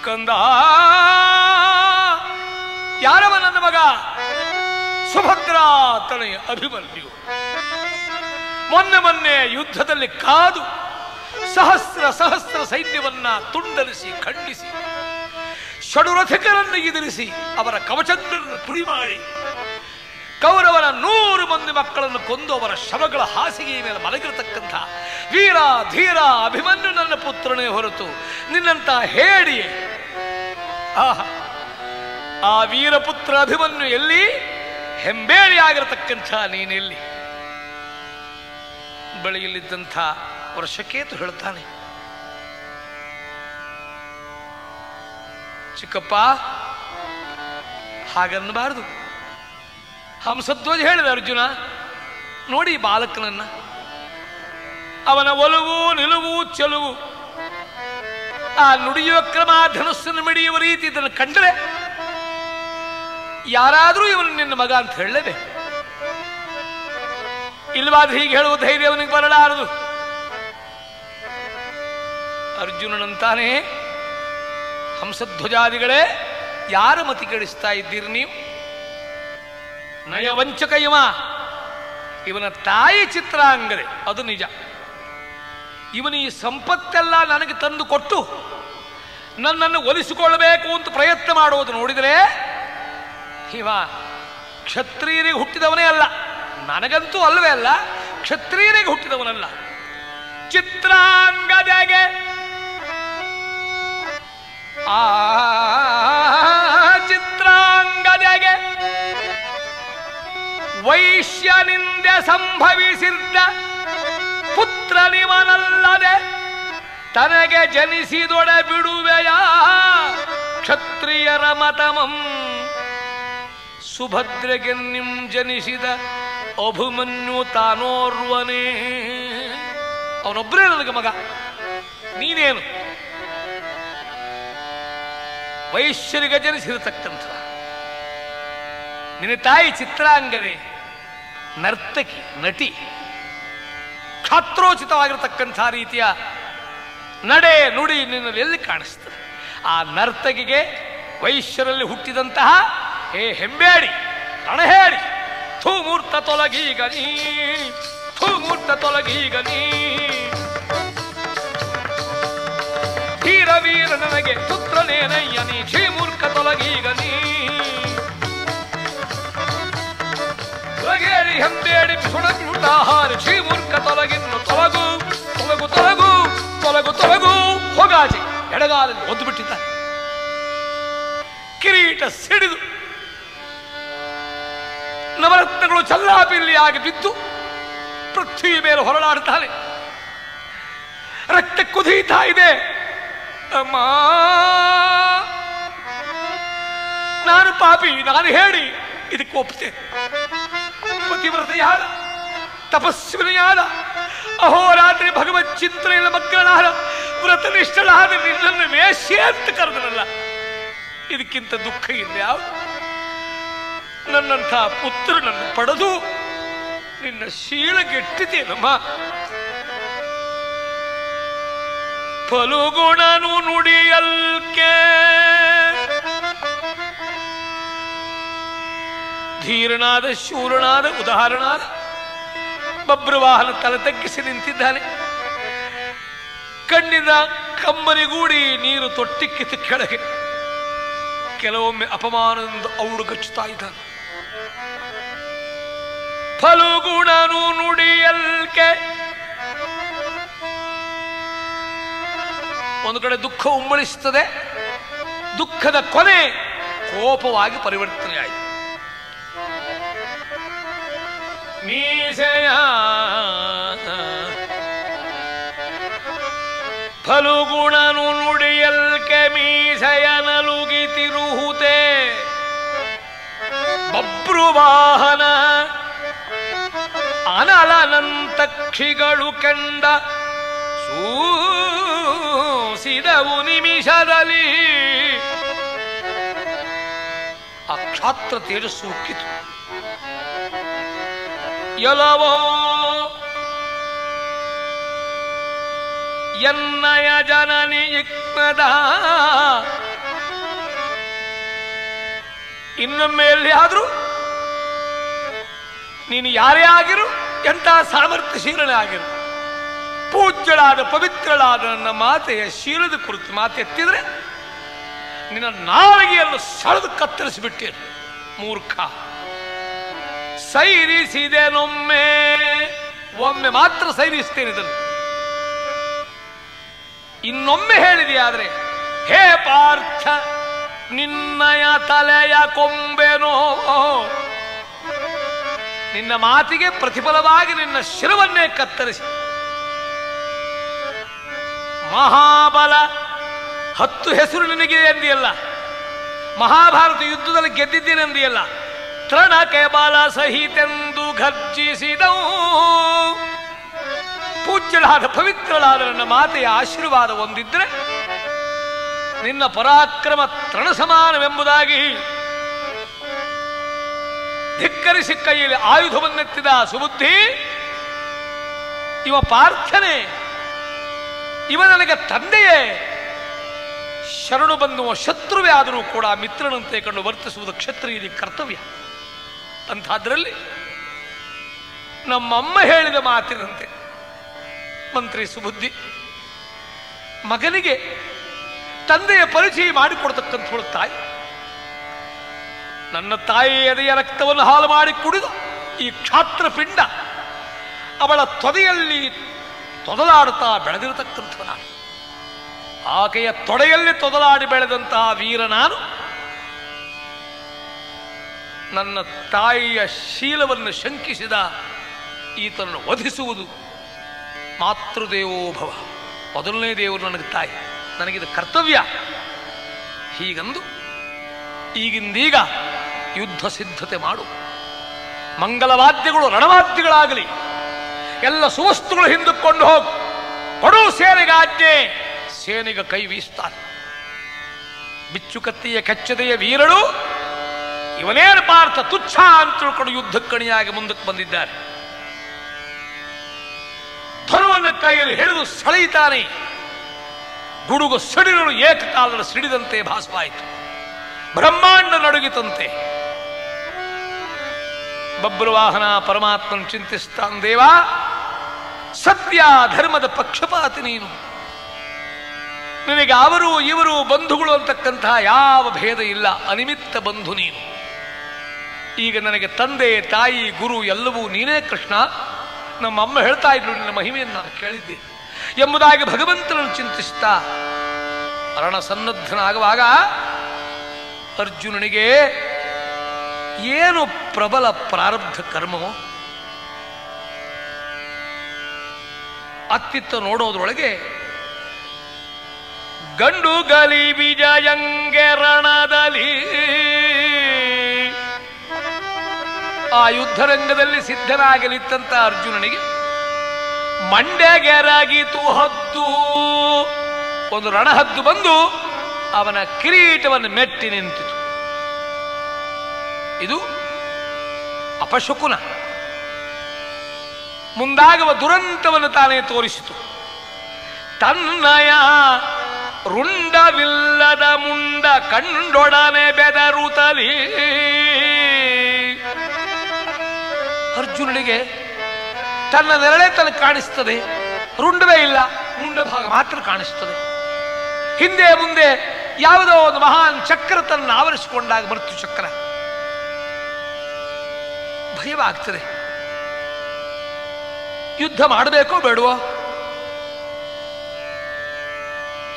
ಕಂದ. ಯಾರವ ನನ್ನ ಮಗ? ಸುಭದ್ರಾ ತನಯ ಅಭಿಮನ್ಯು. ಮೊನ್ನೆ ಯುದ್ಧದಲ್ಲಿ ಕಾದು ಸಹಸ್ರ ಸೈನ್ಯವನ್ನ ತುಂಡರಿಸಿ ಖಂಡಿಸಿ ಷಡುರಥಿಕರನ್ನು ಎದುರಿಸಿ ಅವರ ಕವಚಗಳನ್ನು ಪುಡಿ ಮಾಡಿ ಕೌರವರ 100 ಮಂದಿ ಮಕ್ಕಳನ್ನು ಕೊಂದು ಅವರ ಶವಗಳ ಹಾಸಿಗೆಯ ಮೇಲೆ ಮಲಗಿರತಕ್ಕಂಥ ವೀರ ಧೀರ ಅಭಿಮನ್ಯು ನನ್ನ ಪುತ್ರನೇ ಹೊರತು ನಿನ್ನಂತ ಹೇಳಿ. ಆ ವೀರಪುತ್ರ ಅಭಿಮನ್ಯು ಎಲ್ಲಿ? ಹೆಂಬೇಳಿಯಾಗಿರತಕ್ಕಂಥ ನೀನೆಲ್ಲಿ? ಬಳಿಯಲ್ಲಿದ್ದಂಥ ವರ್ಷಕೇತು ಹೇಳ್ತಾನೆ, ಚಿಕ್ಕಪ್ಪ ಹಾಗನ್ನಬಾರದು. ಹಂಸಧ್ವಜ ಹೇಳಿದ, ಅರ್ಜುನ ನೋಡಿ ಬಾಲಕನನ್ನ, ಅವನ ಒಲವು ನಿಲುವು ಚೆಲುವು, ಆ ನುಡಿಯುವ ಕ್ರಮ, ಧನುಸ್ಸನ್ನು ಮಿಡಿಯುವ ರೀತಿ ಇದನ್ನು ಕಂಡರೆ ಯಾರಾದರೂ ಇವನು ನಿನ್ನ ಮಗ ಅಂತ ಹೇಳಲೇಬೇಕು. ಇಲ್ವಾದ್ರೆ ಹೀಗೆ ಹೇಳುವ ಧೈರ್ಯ ಅವನಿಗೆ ಬರಲಾರದು. ಅರ್ಜುನನಂತಾನೆ, ಹಂಸಧ್ವಜಾದಿಗಳೇ, ಯಾರ ಮತಿ ಕೆಡಿಸ್ತಾ ಇದ್ದೀರಿ ನೀವು? ನಯವಂಚಕ ಇವನ ತಾಯಿ ಚಿತ್ರಾಂಗದೆ, ಅದು ನಿಜ. ಇವನು ಈ ಸಂಪತ್ತೆಲ್ಲ ನನಗೆ ತಂದು ಕೊಟ್ಟು ನನ್ನನ್ನು ಒಲಿಸಿಕೊಳ್ಳಬೇಕು ಅಂತ ಪ್ರಯತ್ನ ಮಾಡುವುದು ನೋಡಿದರೆ ಇವ ಕ್ಷತ್ರಿಯರಿಗೆ ಹುಟ್ಟಿದವನೇ ಅಲ್ಲ. ನನಗಂತೂ ಅಲ್ಲವೇ ಅಲ್ಲ, ಕ್ಷತ್ರಿಯರಿಗೆ ಹುಟ್ಟಿದವನಲ್ಲ. ಚಿತ್ರಾಂಗದೆಗೆ ಚಿತ್ರಾಂಗದೆಗೆ ವೈಶ್ಯನಿಂದ ಸಂಭವಿಸಿದ್ದ ಪುತ್ರನಿವನಲ್ಲದೆ ತನಗೆ ಜನಿಸಿದೊಡೆ ಬಿಡುವೆಯ ಕ್ಷತ್ರಿಯರ ಮತಮಂ ಸುಭದ್ರೆಗೆ ನಿಮ್ ಜನಿಸಿದ ಅಭಿಮನ್ಯು ತಾನೋರ್ವನೇ. ಅವನೊಬ್ಬರೇ ನನಗೆ ಮಗ, ನೀನೇನು? ವೈಶ್ಯರಿಗೆ ಜನಿಸಿರತಕ್ಕಂಥ ನಿನ್ನ ತಾಯಿ ಚಿತ್ರಾಂಗನೆ, ನರ್ತಕಿ, ನಟಿ, ಕ್ಷಾತ್ರೋಚಿತವಾಗಿರತಕ್ಕಂಥ ರೀತಿಯ ನಡೆ ನುಡಿ ನಿನ್ನಲ್ಲಿ ಎಲ್ಲಿ ಕಾಣಿಸ್ತದೆ? ಆ ನರ್ತಕಿಗೆ ವೈಶ್ಯರಲ್ಲಿ ಹುಟ್ಟಿದಂತಹ ಹೇ ಹೆಂಬೇಡಿ, ರಣಹೇಡಿ, ಥೂಮೂರ್ತ ತೊಲಗೀಗನೀ, ಥೂಮೂರ್ತ ತೊಲಗೀಗನೀ, ಧೀರ ವೀರ ನನಗೆ ಪುತ್ರನೇನಯ್ಯನಿ, ಛೀಮೂರ್ಖ ತೊಲಗೀಗನೀ, ತೊಲಗೇಡಿ ಹೆಂಬೇಡಿ ಸುಡಗುಟಾಹಾರ, ಛೀಮೂರ್ಖ ತೊಲಗಿನ್ನು ತೊಲಗು ತೊಲಗು ತೊಲಗು ತೊಲಗು ತೊಲಗು. ಹೋಗಾಚೆ ಎಡಗಾಲಲ್ಲಿ ಒದ್ದು ಬಿಟ್ಟಿದ್ದ. ಕಿರೀಟ ಸಿಡಿದು ನವರತ್ನಗಳು ಚಲ್ಲಾಪಿಲ್ಲಿಯಾಗಿ ಬಿದ್ದು ಪೃಥ್ವಿ ಮೇಲೆ ಹೊರಳಾಡ್ತಾನೆ. ರಕ್ತ ಕುದೀತಾ ಇದೆ. ಅಮ್ಮ, ನಾನು ಪಾಪಿ, ನಾನು ಹೇಳಿ ಇದಕ್ಕೆ ಒಪ್ತೇನೆ. ಪತಿವ್ರತೆಯಾದ, ತಪಸ್ವಿನಿಯಾದ, ಅಹೋರಾತ್ರಿ ಭಗವತ್ ಚಿಂತನೆಯ ಮಕ್ಕಳಾದ, ವ್ರತನಿಷ್ಠಳಾದ ನಿನ್ನನ್ನು ವೇಶ್ಯೆ ಅಂತ ಕರೆದನಲ್ಲ, ಇದಕ್ಕಿಂತ ದುಃಖ ಇಲ್ಲ ಯಾವುದು? ನನ್ನಂಥ ಪುತ್ರನನ್ನು ಪಡೆದು ನಿನ್ನ ಶೀಲಗೆಟ್ಟಿದ್ದೇನಮ್ಮ. ಫಲುಗುಣನು ನುಡಿಯಲ್ಕೆ ಧೀರನಾದ, ಶೂರನಾದ, ಉದಾಹರಣಾದ ಬಬ್ರುವಾಹನ ತಲೆ ತಗ್ಗಿಸಿ ನಿಂತಿದ್ದಾನೆ. ಕಣ್ಣಿನ ಕಮ್ಮನಿಗೂಡಿ ನೀರು ತೊಟ್ಟಿಕ್ಕಿತು ಕೆಳಗೆ. ಕೆಲವೊಮ್ಮೆ ಅಪಮಾನದಿಂದ ಅವಳು ಗಚ್ಚುತ್ತಾ ಇದ್ದಾನೆ. ಫಲುಗುಣನು ನುಡಿಯಲ್ಕೆ. ಒಂದು ಕಡೆ ದುಃಖ ಉಮ್ಮಳಿಸುತ್ತದೆ, ದುಃಖದ ಕೊನೆ ಕೋಪವಾಗಿ ಪರಿವರ್ತನೆಯಾಯಿತು. ಮೀಸೆಯ ಫಲುಗುಣನು ನುಡಿಯಲ್ಕೆ ಮೀಸೆಯ ನಲುಗಿತಿರುಹುತೆ ಬಬ್ರುವಾಹನ ಅನಲನಂತಕ್ಷಿಗಳು ಕೆಂಡ ಸೂಸಿದವು ನಿಮಿಷದಲ್ಲಿ. ಆ ಕ್ಷಾತ್ರ ತೇಜಸ್ಸು ಉಕ್ಕಿತು. ಎಲವೋ ಎನ್ನಯ ಜನನಿ ಇಕ್ನದ. ಇನ್ನೊಮ್ಮೆ ಎಲ್ಲಿಯಾದ್ರೂ ನೀನು ಯಾರೇ ಆಗಿರು, ಎಂಥ ಸಾಮರ್ಥ್ಯಶೀಲನೇ ಆಗಿರು, ಪೂಜ್ಯಳಾದ ಪವಿತ್ರಳಾದ ನನ್ನ ಮಾತೆಯ ಶೀಲದ ಕುರಿತು ಮಾತೆತ್ತಿದ್ರೆ ನಿನ್ನ ನಾಲಿಗೆಯನ್ನು ಸೆಳೆದು ಕತ್ತರಿಸಿಬಿಟ್ಟೇನು ಮೂರ್ಖ. ಸೈರಿಸಿದೆನೊಮ್ಮೆ, ಒಮ್ಮೆ ಮಾತ್ರ ಸೈರಿಸ್ತೇನೆ ಇದನ್ನು. ಇನ್ನೊಮ್ಮೆ ಹೇಳಿದೆಯಾದ್ರೆ, ಹೇ ಪಾರ್ಥ, ನಿನ್ನಯ ತಲೆಯ ಕೊಂಬೆನೋ, ನಿನ್ನ ಮಾತಿಗೆ ಪ್ರತಿಫಲವಾಗಿ ನಿನ್ನ ಶಿರವನ್ನೇ ಕತ್ತರಿಸಿ. ಮಹಾಬಲ 10 ಹೆಸರು ನಿನಗೆ ಎಂದಿಯಲ್ಲ, ಮಹಾಭಾರತ ಯುದ್ಧದಲ್ಲಿ ಗೆದ್ದಿದ್ದೇನೆ ಎಂದಿಯಲ್ಲ, ತೃಣಕ್ಕೆ ಬಲ ಸಹಿತೆಂದು ಘರ್ಜಿಸಿದವು. ಪೂಜ್ಯಳಾದ ಪವಿತ್ರಳಾದ ನನ್ನ ಮಾತೆಯ ಆಶೀರ್ವಾದ ಹೊಂದಿದ್ರೆ ನಿನ್ನ ಪರಾಕ್ರಮ ತೃಣ ಸಮಾನವೆಂಬುದಾಗಿ ಧಿಕ್ಕರಿಸಿ ಕೈಯಲ್ಲಿ ಆಯುಧವನ್ನೆತ್ತಿದ ಸುಬುದ್ಧಿ. ಇವ ಪಾರ್ಥನೆ, ಇವ ನನಗೆ ತಂದೆಯೇ. ಶರಣು ಬಂದುವ ಶತ್ರುವೇ ಆದರೂ ಕೂಡ ಮಿತ್ರನಂತೆ ಕಂಡು ವರ್ತಿಸುವುದು ಕ್ಷತ್ರಿಯರಿಗೆ ಕರ್ತವ್ಯ. ಅಂಥದ್ರಲ್ಲಿ ನಮ್ಮಮ್ಮ ಹೇಳಿದ ಮಾತಿನಂತೆ ಮಂತ್ರಿ ಸುಬುದ್ಧಿ ಮಗನಿಗೆ ತಂದೆಯ ಪರಿಚಯ ಮಾಡಿಕೊಡ್ತಕ್ಕಂಥವಳು ತಾಯಿ. ನನ್ನ ತಾಯಿ ಎದೆಯ ರಕ್ತವನ್ನು ಹಾಲು ಮಾಡಿ ಕುಡಿದು ಈ ಕ್ಷಾತ್ರ ಪಿಂಡ ಅವಳ ತೊದೆಯಲ್ಲಿ ತೊದಲಾಡುತ್ತಾ ಬೆಳೆದಿರತಕ್ಕಂಥವ ನಾನು. ಆಕೆಯ ತೊಡೆಯಲ್ಲಿ ತೊದಲಾಡಿ ಬೆಳೆದಂತಹ ವೀರ ನಾನು. ನನ್ನ ತಾಯಿಯ ಶೀಲವನ್ನು ಶಂಕಿಸಿದ ಈತನನ್ನು ವಧಿಸುವುದು ಮಾತೃದೇವೋಭವ. ಮೊದಲನೇ ದೇವರು ನನಗೆ ತಾಯಿ, ನನಗಿದು ಕರ್ತವ್ಯ. ಹೀಗಂದು ಈಗಿಂದೀಗ ಯುದ್ಧ ಸಿದ್ಧತೆ ಮಾಡು. ಮಂಗಲವಾದ್ಯಗಳು ರಣವಾದ್ಯಗಳಾಗಲಿ, ಎಲ್ಲ ಸುವಸ್ತುಗಳು ಹಿಂದಕ್ಕೊಂಡು ಹೋಗು. ಕೊಡು ಸೇನೆಗೆ ಆಜ್ಞೆ. ಸೇನೆಗೆ ಕೈ ಬೀಸ್ತಾನೆ. ಬಿಚ್ಚುಕತ್ತಿಯ ಕೆಚ್ಚದೆಯ ವೀರಳು ಇವನೇನು ಪಾರ್ಥ ತುಚ್ಛ ಅಂತ ತಿಳ್ಕೊಂಡು ಯುದ್ಧಕ್ಕಣಿಯಾಗಿ ಮುಂದಕ್ಕೆ ಬಂದಿದ್ದಾರೆ. ಧನುವನ್ನು ಕೈಯಲ್ಲಿ ಹಿಡಿದು ಸೆಳೆಯುತ್ತಾನೆ. ಗುಡುಗು ಸಿಡಿಗಳು ಏಕಕಾಲದಲ್ಲಿ ಸಿಡಿದಂತೆ ಭಾಸವಾಯಿತು. ಬ್ರಹ್ಮಾಂಡ ನಡುಗಿತಂತೆ. ಬಬ್ರುವಾಹನ ಪರಮಾತ್ಮನ ಚಿಂತಿಸ್ತಾನ್. ದೇವ, ಸತ್ಯ ಧರ್ಮದ ಪಕ್ಷಪಾತಿ ನೀನು. ನಿನಗೆ ಅವರು ಇವರು ಬಂಧುಗಳು ಅಂತಕ್ಕಂತಹ ಯಾವ ಭೇದ ಇಲ್ಲ. ಅನಿಮಿತ್ತ ಬಂಧು ನೀನು. ಈಗ ನನಗೆ ತಂದೆ ತಾಯಿ ಗುರು ಎಲ್ಲವೂ ನೀನೇ ಕೃಷ್ಣ. ನಮ್ಮಮ್ಮ ಹೇಳ್ತಾ ಇದ್ರು ನಿನ್ನ ಮಹಿಮೆಯನ್ನು ನಾನು ಕೇಳಿದ್ದೆ ಎಂಬುದಾಗಿ ಭಗವಂತನನ್ನು ಚಿಂತಿಸ್ತಾ ರಣ ಸನ್ನದ್ಧನಾಗುವಾಗ ಅರ್ಜುನನಿಗೆ ಏನು ಪ್ರಬಲ ಪ್ರಾರಬ್ಧ ಕರ್ಮವೋ ಅತ್ತಿತ್ತ ನೋಡೋದ್ರೊಳಗೆ ಗಂಡು ಗಲಿ ವಿಜಯಂಗೆ ರಣದಲ್ಲಿ ಆ ಯುದ್ಧರಂಗದಲ್ಲಿ ಸಿದ್ಧನಾಗಲಿತ್ತಂತ ಅರ್ಜುನನಿಗೆ ಮಂಡ್ಯಗೆರಗಿತು ಹದ್ದು. ಒಂದು ರಣಹದ್ದು ಬಂದು ಅವನ ಕಿರೀಟವನ್ನು ಮೆಟ್ಟಿ ನಿಂತಿತು. ಇದು ಅಪಶಕುನ. ಮುಂದಾಗುವ ದುರಂತವನ್ನು ತಾನೇ ತೋರಿಸಿತು. ತನ್ನಯ ರುಂಡವಿಲ್ಲದ ಮುಂಡ ಕಂಡೊಡನೆ ಬೆದರುತ್ತಲೀ ಅರ್ಜುನನಿಗೆ ತನ್ನ ನೆರಳೆ ತನಗೆ ಕಾಣಿಸ್ತದೆ. ರುಂಡವೇ ಇಲ್ಲ, ಮುಂಡ ಭಾಗ ಮಾತ್ರ ಕಾಣಿಸ್ತದೆ. ಹಿಂದೆ ಮುಂದೆ ಯಾವುದೋ ಒಂದು ಮಹಾನ್ ಚಕ್ರ ತನ್ನ ಆವರಿಸಿಕೊಂಡಾಗ ಮೃತ್ಯು ಚಕ್ರ. ಭಯವಾಗ್ತದೆ. ಯುದ್ಧ ಮಾಡಬೇಕೋ ಬೇಡವೋ?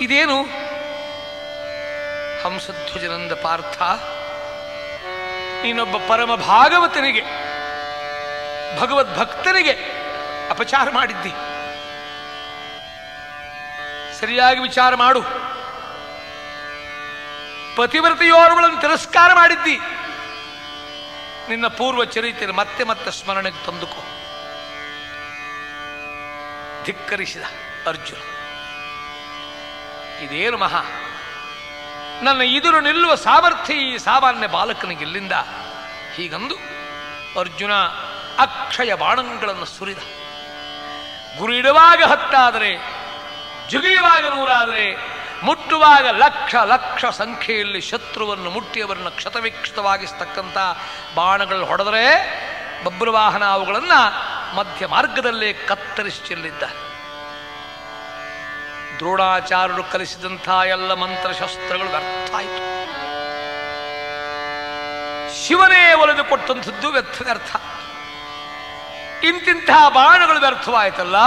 ಇದೇನು ಹಂಸಧ್ವಜನಂದ ಪಾರ್ಥ, ನೀನೊಬ್ಬ ಪರಮ ಭಾಗವತನಿಗೆ ಭಗವದ್ಭಕ್ತನಿಗೆ ಅಪಚಾರ ಮಾಡಿದ್ದಿ. ಸರಿಯಾಗಿ ವಿಚಾರ ಮಾಡು. ಪತಿವ್ರತೆಯೋರ್ಗಳನ್ನು ತಿರಸ್ಕಾರ ಮಾಡಿದ್ದಿ. ನಿನ್ನ ಪೂರ್ವ ಚರಿತ್ರೆ ಮತ್ತೆ ಮತ್ತೆ ಸ್ಮರಣೆಗೆ ತಂದುಕೋ. ಧಿಕ್ಕರಿಸಿದ ಅರ್ಜುನ. ಇದೇನು ಮಹಾ, ನನ್ನ ಎದುರು ನಿಲ್ಲುವ ಸಾಮರ್ಥ್ಯ ಈ ಸಾಮಾನ್ಯ ಬಾಲಕನಿಗೆ ಇಲ್ಲಿಂದ. ಹೀಗಂದು ಅರ್ಜುನ ಅಕ್ಷಯ ಬಾಣಗಳನ್ನು ಸುರಿದ. ಗುರು ಇಡುವಾಗ 10 ಜುಗಿಯುವಾಗ 100 ಮುಟ್ಟುವಾಗ ಲಕ್ಷ ಲಕ್ಷ ಸಂಖ್ಯೆಯಲ್ಲಿ ಶತ್ರುವನ್ನು ಮುಟ್ಟಿಯವರನ್ನು ಕ್ಷತವಿಕ್ಷತವಾಗಿಸ್ತಕ್ಕಂಥ ಬಾಣಗಳು ಹೊಡೆದರೆ ಬಬ್ರುವಾಹನ ಅವುಗಳನ್ನು ಮಧ್ಯ ಮಾರ್ಗದಲ್ಲೇ ಕತ್ತರಿಸಿ ಚೆಲ್ಲಿದ್ದ. ದ್ರೋಣಾಚಾರ್ಯರು ಕಲಿಸಿದಂಥ ಎಲ್ಲ ಮಂತ್ರಶಸ್ತ್ರಗಳು ವ್ಯರ್ಥ ಆಯಿತು. ಶಿವನೇ ಒಲಿದು ಕೊಟ್ಟಂಥದ್ದು ವ್ಯರ್ಥ. ಇಂತಿಂಥ ಬಾಣಗಳು ವ್ಯರ್ಥವಾಯಿತಲ್ಲ.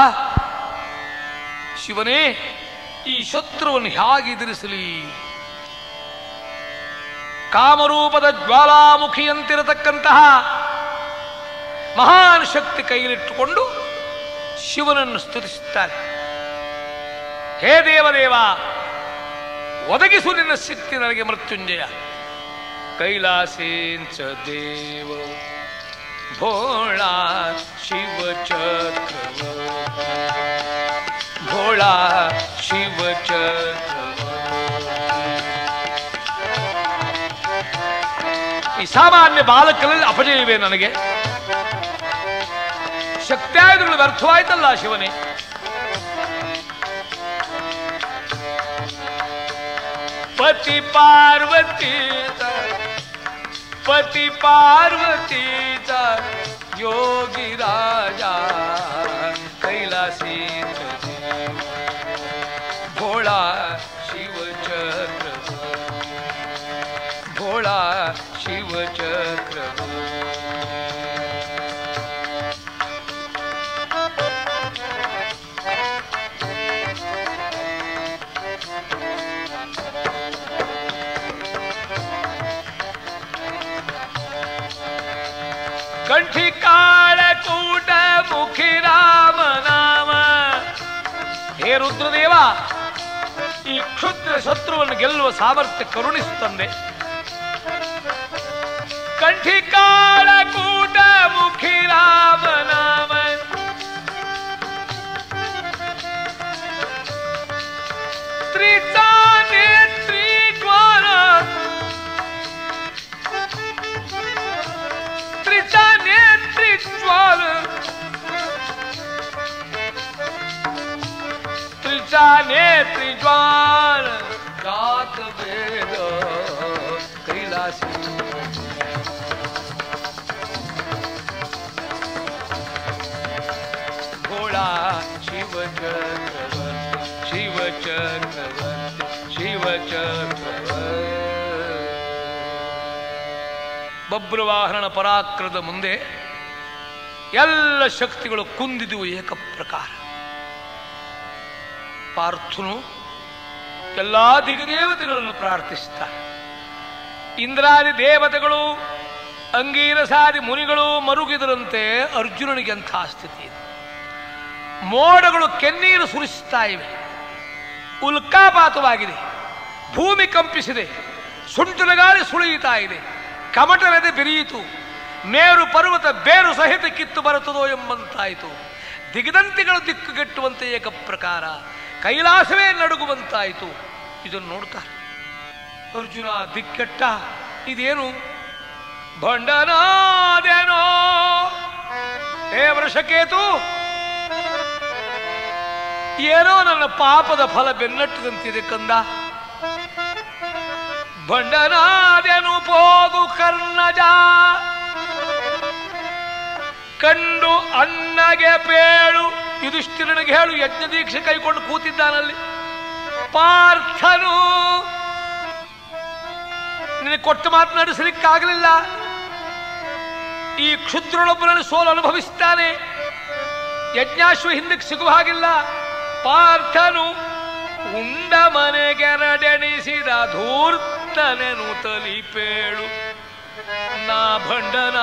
ಶಿವನೇ ಈ ಶತ್ರುವನ್ನು ಹೇಗೆ ಎದುರಿಸಲಿ? ಕಾಮರೂಪದ ಜ್ವಾಲಾಮುಖಿಯಂತಿರತಕ್ಕಂತಹ ಮಹಾನ್ ಶಕ್ತಿ ಕೈಲಿಟ್ಟುಕೊಂಡು ಶಿವನನ್ನು ಸ್ತುತಿಸುತ್ತಾರೆ. ಹೇ ದೇವದೇವ, ಒದಗಿಸು ನಿನ್ನ ಶಕ್ತಿ ನನಗೆ ಮೃತ್ಯುಂಜಯ. ಕೈಲಾಸೇಂಚ ದೇವ ಭೋಳಾ ಶಿವ ಚಕ್ರ ಭೋಳಾ ಶಿವ ಚಕ್ರ ಈ ಸಾಮಾನ್ಯ ಬಾಲಕರಲ್ಲಿ ಅಪಜಯವೇ ನನಗೆ? ಶಕ್ತಿಯಾಯುಧಗಳು ವ್ಯರ್ಥವಾಯ್ತಲ್ಲ ಶಿವನೇ. ಪತಿ ಪಾರ್ವತಿ ಯೋಗಿ ರಾಜ ಕೈಲಾಸಿ ಭೋಳಾ ಶಿವಚಕ್ರ ಭೋಳಾ ಶಿವಚಕ್ರ ಕಂಠಿ ಕಾಳಕೂಟ ಮುಖಿ ರಾಮ ನಾಮ. ಹೇ ರುದ್ರದೇವ, ಈ ಕ್ಷುದ್ರ ಶತ್ರುವನ್ನು ಗೆಲ್ಲುವ ಸಾಮರ್ಥ್ಯ ಕರುಣಿಸುತ್ತಂದೆ. ಕಂಠಿ ಕಾಳಕೂಟ ಮುಖಿ ರಾಮ ನಾಮ. ತ್ರಿಚಾನೇತ್ರಿ ಜ್ವಾಲ ತ್ರಿಚಾನೇತ್ರಿ ಜ್ವಾಲ ತ್ರಿಚಾನೇತ್ರಿ ಜ್ವಾಲ ಜಾತ ವೇದ ಕೈಲಾಸಿ. ಭೋಳಾ ಶಿವಚಕ್ರವರ್ತಿ ಶಿವಚಕ್ರವರ್ತಿ ಶಿವಚಕ್ರವರ್ತಿ. ಬಬ್ರುವಾಹನನ ಪರಾಕ್ರದ ಮುಂದೆ ಎಲ್ಲ ಶಕ್ತಿಗಳು ಕುಂದಿದುವು ಏಕಪ್ರಕಾರ. ಪಾರ್ಥನು ಎಲ್ಲಾ ದಿಗದೇವತೆಗಳನ್ನು ಪ್ರಾರ್ಥಿಸುತ್ತಾರೆ. ಇಂದ್ರಾದಿ ದೇವತೆಗಳು ಅಂಗೀರಸಾದಿ ಮುನಿಗಳು ಮರುಗಿದರಂತೆ ಅರ್ಜುನನಿಗೆ ಅಂಥ ಸ್ಥಿತಿ ಇದೆ. ಮೋಡಗಳು ಕೆನ್ನೀರು ಸುರಿಸುತ್ತಾ ಇವೆ. ಉಲ್ಕಾಪಾತವಾಗಿದೆ. ಭೂಮಿ ಕಂಪಿಸಿದೆ. ಸುಂಟರ ಗಾಳಿ ಸುಳಿಯುತ್ತಾ ಇದೆ. ಕಮಟನೆದೆ ಬೆರೆಯಿತು. ಮೇರು ಪರ್ವತ ಬೇರು ಸಹಿತ ಕಿತ್ತು ಬರುತ್ತದೋ ಎಂಬಂತಾಯಿತು. ದಿಗದಂತಿಗಳು ದಿಕ್ಕುಗೆಟ್ಟುವಂತೆ ಏಕಪ್ರಕಾರ. ಕೈಲಾಸವೇ ನಡುಗುವಂತಾಯಿತು. ಇದನ್ನು ನೋಡ್ತಾರೆ ಅರ್ಜುನ. ದಿಕ್ಕೆಟ್ಟ ಇದೇನು ಭಂಡನಾದೇನೋ ಹೇ ವೃಷಕೇತು, ಏನೋ ನನ್ನ ಪಾಪದ ಫಲ ಬೆನ್ನಟ್ಟದಂತಿದೆ ಕಂದ. ಭಂಡನಾದೇನು ಹೋಗು ಕರ್ಣಜ, ಕಂಡು ಅನ್ನಗೆ ಪೇಳು. ಯುಧಿಷ್ಠಿರನಿಗೆ ಹೇಳು, ಯಜ್ಞ ದೀಕ್ಷೆ ಕೈಕೊಂಡು ಕೂತಿದ್ದಾನಲ್ಲಿ. ಪಾರ್ಥನು ನಿನಗೆ ಕೊಟ್ಟು ಮಾತನಾಡಿಸಲಿಕ್ಕಾಗಲಿಲ್ಲ. ಈ ಕ್ಷುದ್ರನೊಬ್ಬನಲ್ಲಿ ಸೋಲು ಅನುಭವಿಸ್ತಾನೆ. ಯಜ್ಞಾಶ್ವ ಹಿಂದಕ್ಕೆ ಸಿಗುವ ಹಾಗಿಲ್ಲ. ಪಾರ್ಥನು ಉಂಡ ಮನೆಗೆರಡೆಣಿಸಿದ ಧೂರ್ತನೆನು ತಲಿಪೇಳು. ನಾ ಭಂಡನಾದೆನೋ.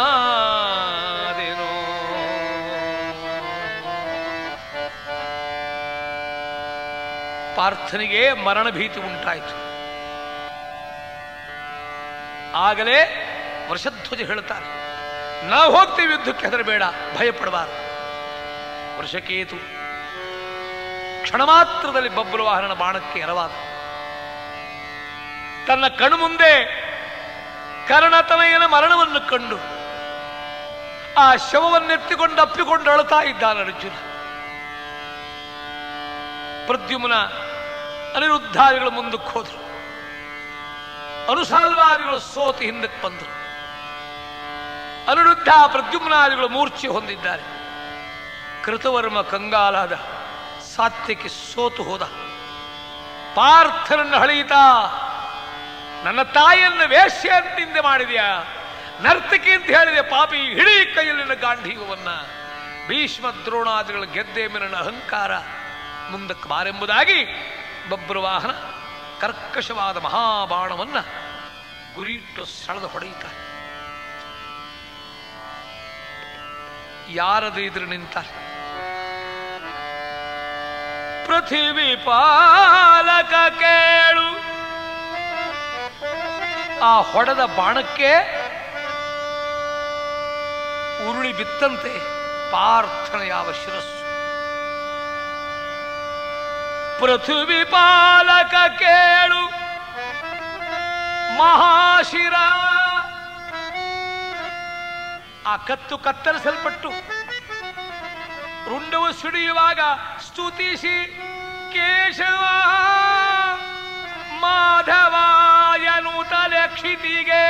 ಪಾರ್ಥನಿಗೆ ಮರಣ ಭೀತಿ ಉಂಟಾಯಿತು. ಆಗಲೇ ವೃಷಧ್ವಜ ಹೇಳುತ್ತಾರೆ, ನಾವು ಹೋಗ್ತೀವಿ ಯುದ್ಧಕ್ಕೆ, ಹೆದರಬೇಡ, ಭಯಪಡಬಾರದು. ವೃಷಕೇತು ಕ್ಷಣ ಮಾತ್ರದಲ್ಲಿ ಬಬ್ರುವಾಹನನ ಬಾಣಕ್ಕೆ ಎರವಾದ. ತನ್ನ ಕಣ್ಣು ಮುಂದೆ ಕರ್ಣತನಯನ ಮರಣವನ್ನು ಕಂಡು ಆ ಶವವನ್ನೆತ್ತಿಕೊಂಡು ಅಪ್ಪಿಕೊಂಡು ಅಳುತ್ತಾ ಇದ್ದಾನೆ ಅರ್ಜುನ. ಪ್ರದ್ಯುಮ್ನ ಅನಿರುದ್ಧಾದಿಗಳು ಮುಂದಕ್ಕೆ ಹೋದ್ರು. ಅನುಸಾಲ್ವಾದಿಗಳು ಸೋತು ಹಿಂದಕ್ಕೆ ಬಂದರು. ಅನಿರುದ್ಧ ಪ್ರದ್ಯುಮ್ನಾದಿಗಳು ಮೂರ್ಛೆ ಹೊಂದಿದ್ದಾರೆ. ಕೃತವರ್ಮ ಕಂಗಾಲಾದ. ಸಾತ್ಯಕ್ಕೆ ಸೋತು ಹೋದ. ಪಾರ್ಥನನ್ನು ಹಳೆಯಿತಾ, ನನ್ನ ತಾಯಿಯನ್ನು ವೇಶ್ಯ ಅಂತ ನಿಂದೆ ಮಾಡಿದೆಯಾ, ನರ್ತಕಿ ಅಂತ ಹೇಳಿದೆ ಪಾಪಿ, ಹಿಡೀ ಕೈಯಲ್ಲಿನ ಗಾಂಧೀವವನ್ನ. ಭೀಷ್ಮ ದ್ರೋಣಾದಿಗಳು ಗೆದ್ದೆ ಮೇಲಿನ ಅಹಂಕಾರ ಮುಂದಕ್ಕೆ ಬಾರೆಂಬುದಾಗಿ ಬಬ್ರುವಾಹನ ಕರ್ಕಶವಾದ ಮಹಾಬಾಣವನ್ನ ಗುರಿಯಿಟ್ಟು ಸೆಳೆದು ಹೊಡೆಯುತ್ತಾರೆ. ಯಾರದು ಎದುರು ನಿಂತಾರೆ? ಪೃಥಿವಿ ಪಾಲಕ ಕೇಳು. ಆ ಹೊಡೆದ ಬಾಣಕ್ಕೆ ಉರುಳಿ ಬಿತ್ತಂತೆ ಪಾರ್ಥನ ಯಾವ ಶಿರಸ್ಸು. ಪೃಥ್ವಿ ಪಾಲಕ ಕೇಳು, ಮಹಾಶಿರ ಆ ಕತ್ತು ಕತ್ತರಿಸಲ್ಪಟ್ಟು ರುಂಡವು ಸಿಡಿಯುವಾಗ ಸ್ತುತಿಸಿ ಕೇಶವ ಮಾಧವಾಯನು ತಲೆ ಕ್ಷಿತಿಗೆ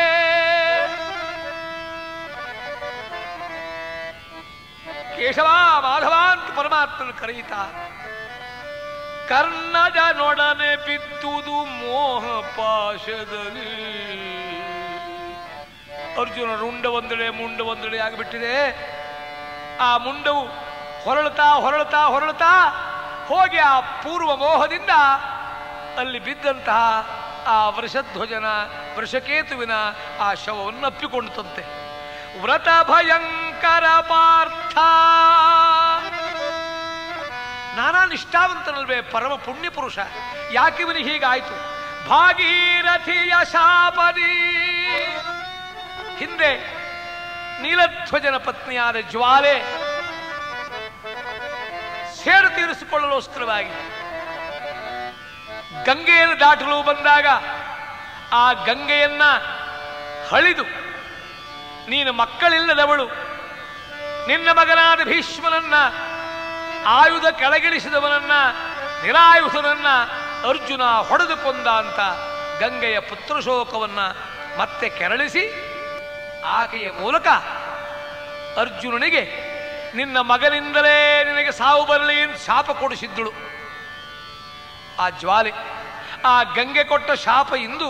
ಕೇಶವ ಮಾಧವ ಅಂತ ಪರಮಾತ್ಮನ ಕರೆಯಿತ ಕರ್ಣದ ನೊಡನೆ ಬಿದ್ದುದು ಮೋಹ ಪಾಶದಲ್ಲಿ. ಅರ್ಜುನ ರುಂಡ ಒಂದೆಡೆ ಮುಂಡ ಒಂದೆಡೆ ಆಗಿಬಿಟ್ಟಿದೆ. ಆ ಮುಂಡವು ಹೊರಳುತ್ತಾ ಹೊರಳುತ್ತಾ ಹೊರಳುತ್ತಾ ಹೋಗಿ ಆ ಪೂರ್ವ ಮೋಹದಿಂದ ಅಲ್ಲಿ ಬಿದ್ದಂತಹ ಆ ವೃಷಧ್ವಜನ ವೃಷಕೇತುವಿನ ಆ ಶವವನ್ನು ಅಪ್ಪಿಕೊಂಡಂತೆ. ವ್ರತ ಭಯಂಕರ ಪಾರ್ಥ, ನಾನಾ ನಿಷ್ಠಾವಂತನಲ್ವೇ, ಪರಮ ಪುಣ್ಯ ಪುರುಷ, ಯಾಕಿವನಿಗೆ ಹೀಗಾಯ್ತು? ಭಾಗೀರಥಿಯ ಶಾಪದಿ, ಹಿಂದೆ ನೀಲಧ್ವಜನ ಪತ್ನಿಯಾದ ಜ್ವಾಲೆ ಸೇಡು ತೀರಿಸಿಕೊಳ್ಳಲೋಸ್ಕರವಾಗಿ ಗಂಗೆಯನ್ನು ದಾಟಲು ಬಂದಾಗ ಆ ಗಂಗೆಯನ್ನ ಹಳಿದು, ನೀನು ಮಕ್ಕಳಿಲ್ಲದವಳು, ನಿನ್ನ ಮಗನಾದ ಭೀಷ್ಮನನ್ನ ಆಯುಧ ಕೆಳಗಿಳಿಸಿದವನನ್ನ ನಿರಾಯುಧನನ್ನ ಅರ್ಜುನ ಹೊಡೆದು ಕೊಂದ ಅಂತ ಗಂಗೆಯ ಪುತ್ರಶೋಕವನ್ನ ಮತ್ತೆ ಕೆರಳಿಸಿ ಆಕೆಯ ಮೂಲಕ ಅರ್ಜುನನಿಗೆ ನಿನ್ನ ಮಗನಿಂದಲೇ ನಿನಗೆ ಸಾವು ಬರಲಿ ಎಂದು ಶಾಪ ಕೊಡಿಸಿದ್ದಳು ಆ ಜ್ವಾಲೆ. ಆ ಗಂಗೆ ಕೊಟ್ಟ ಶಾಪ ಇಂದು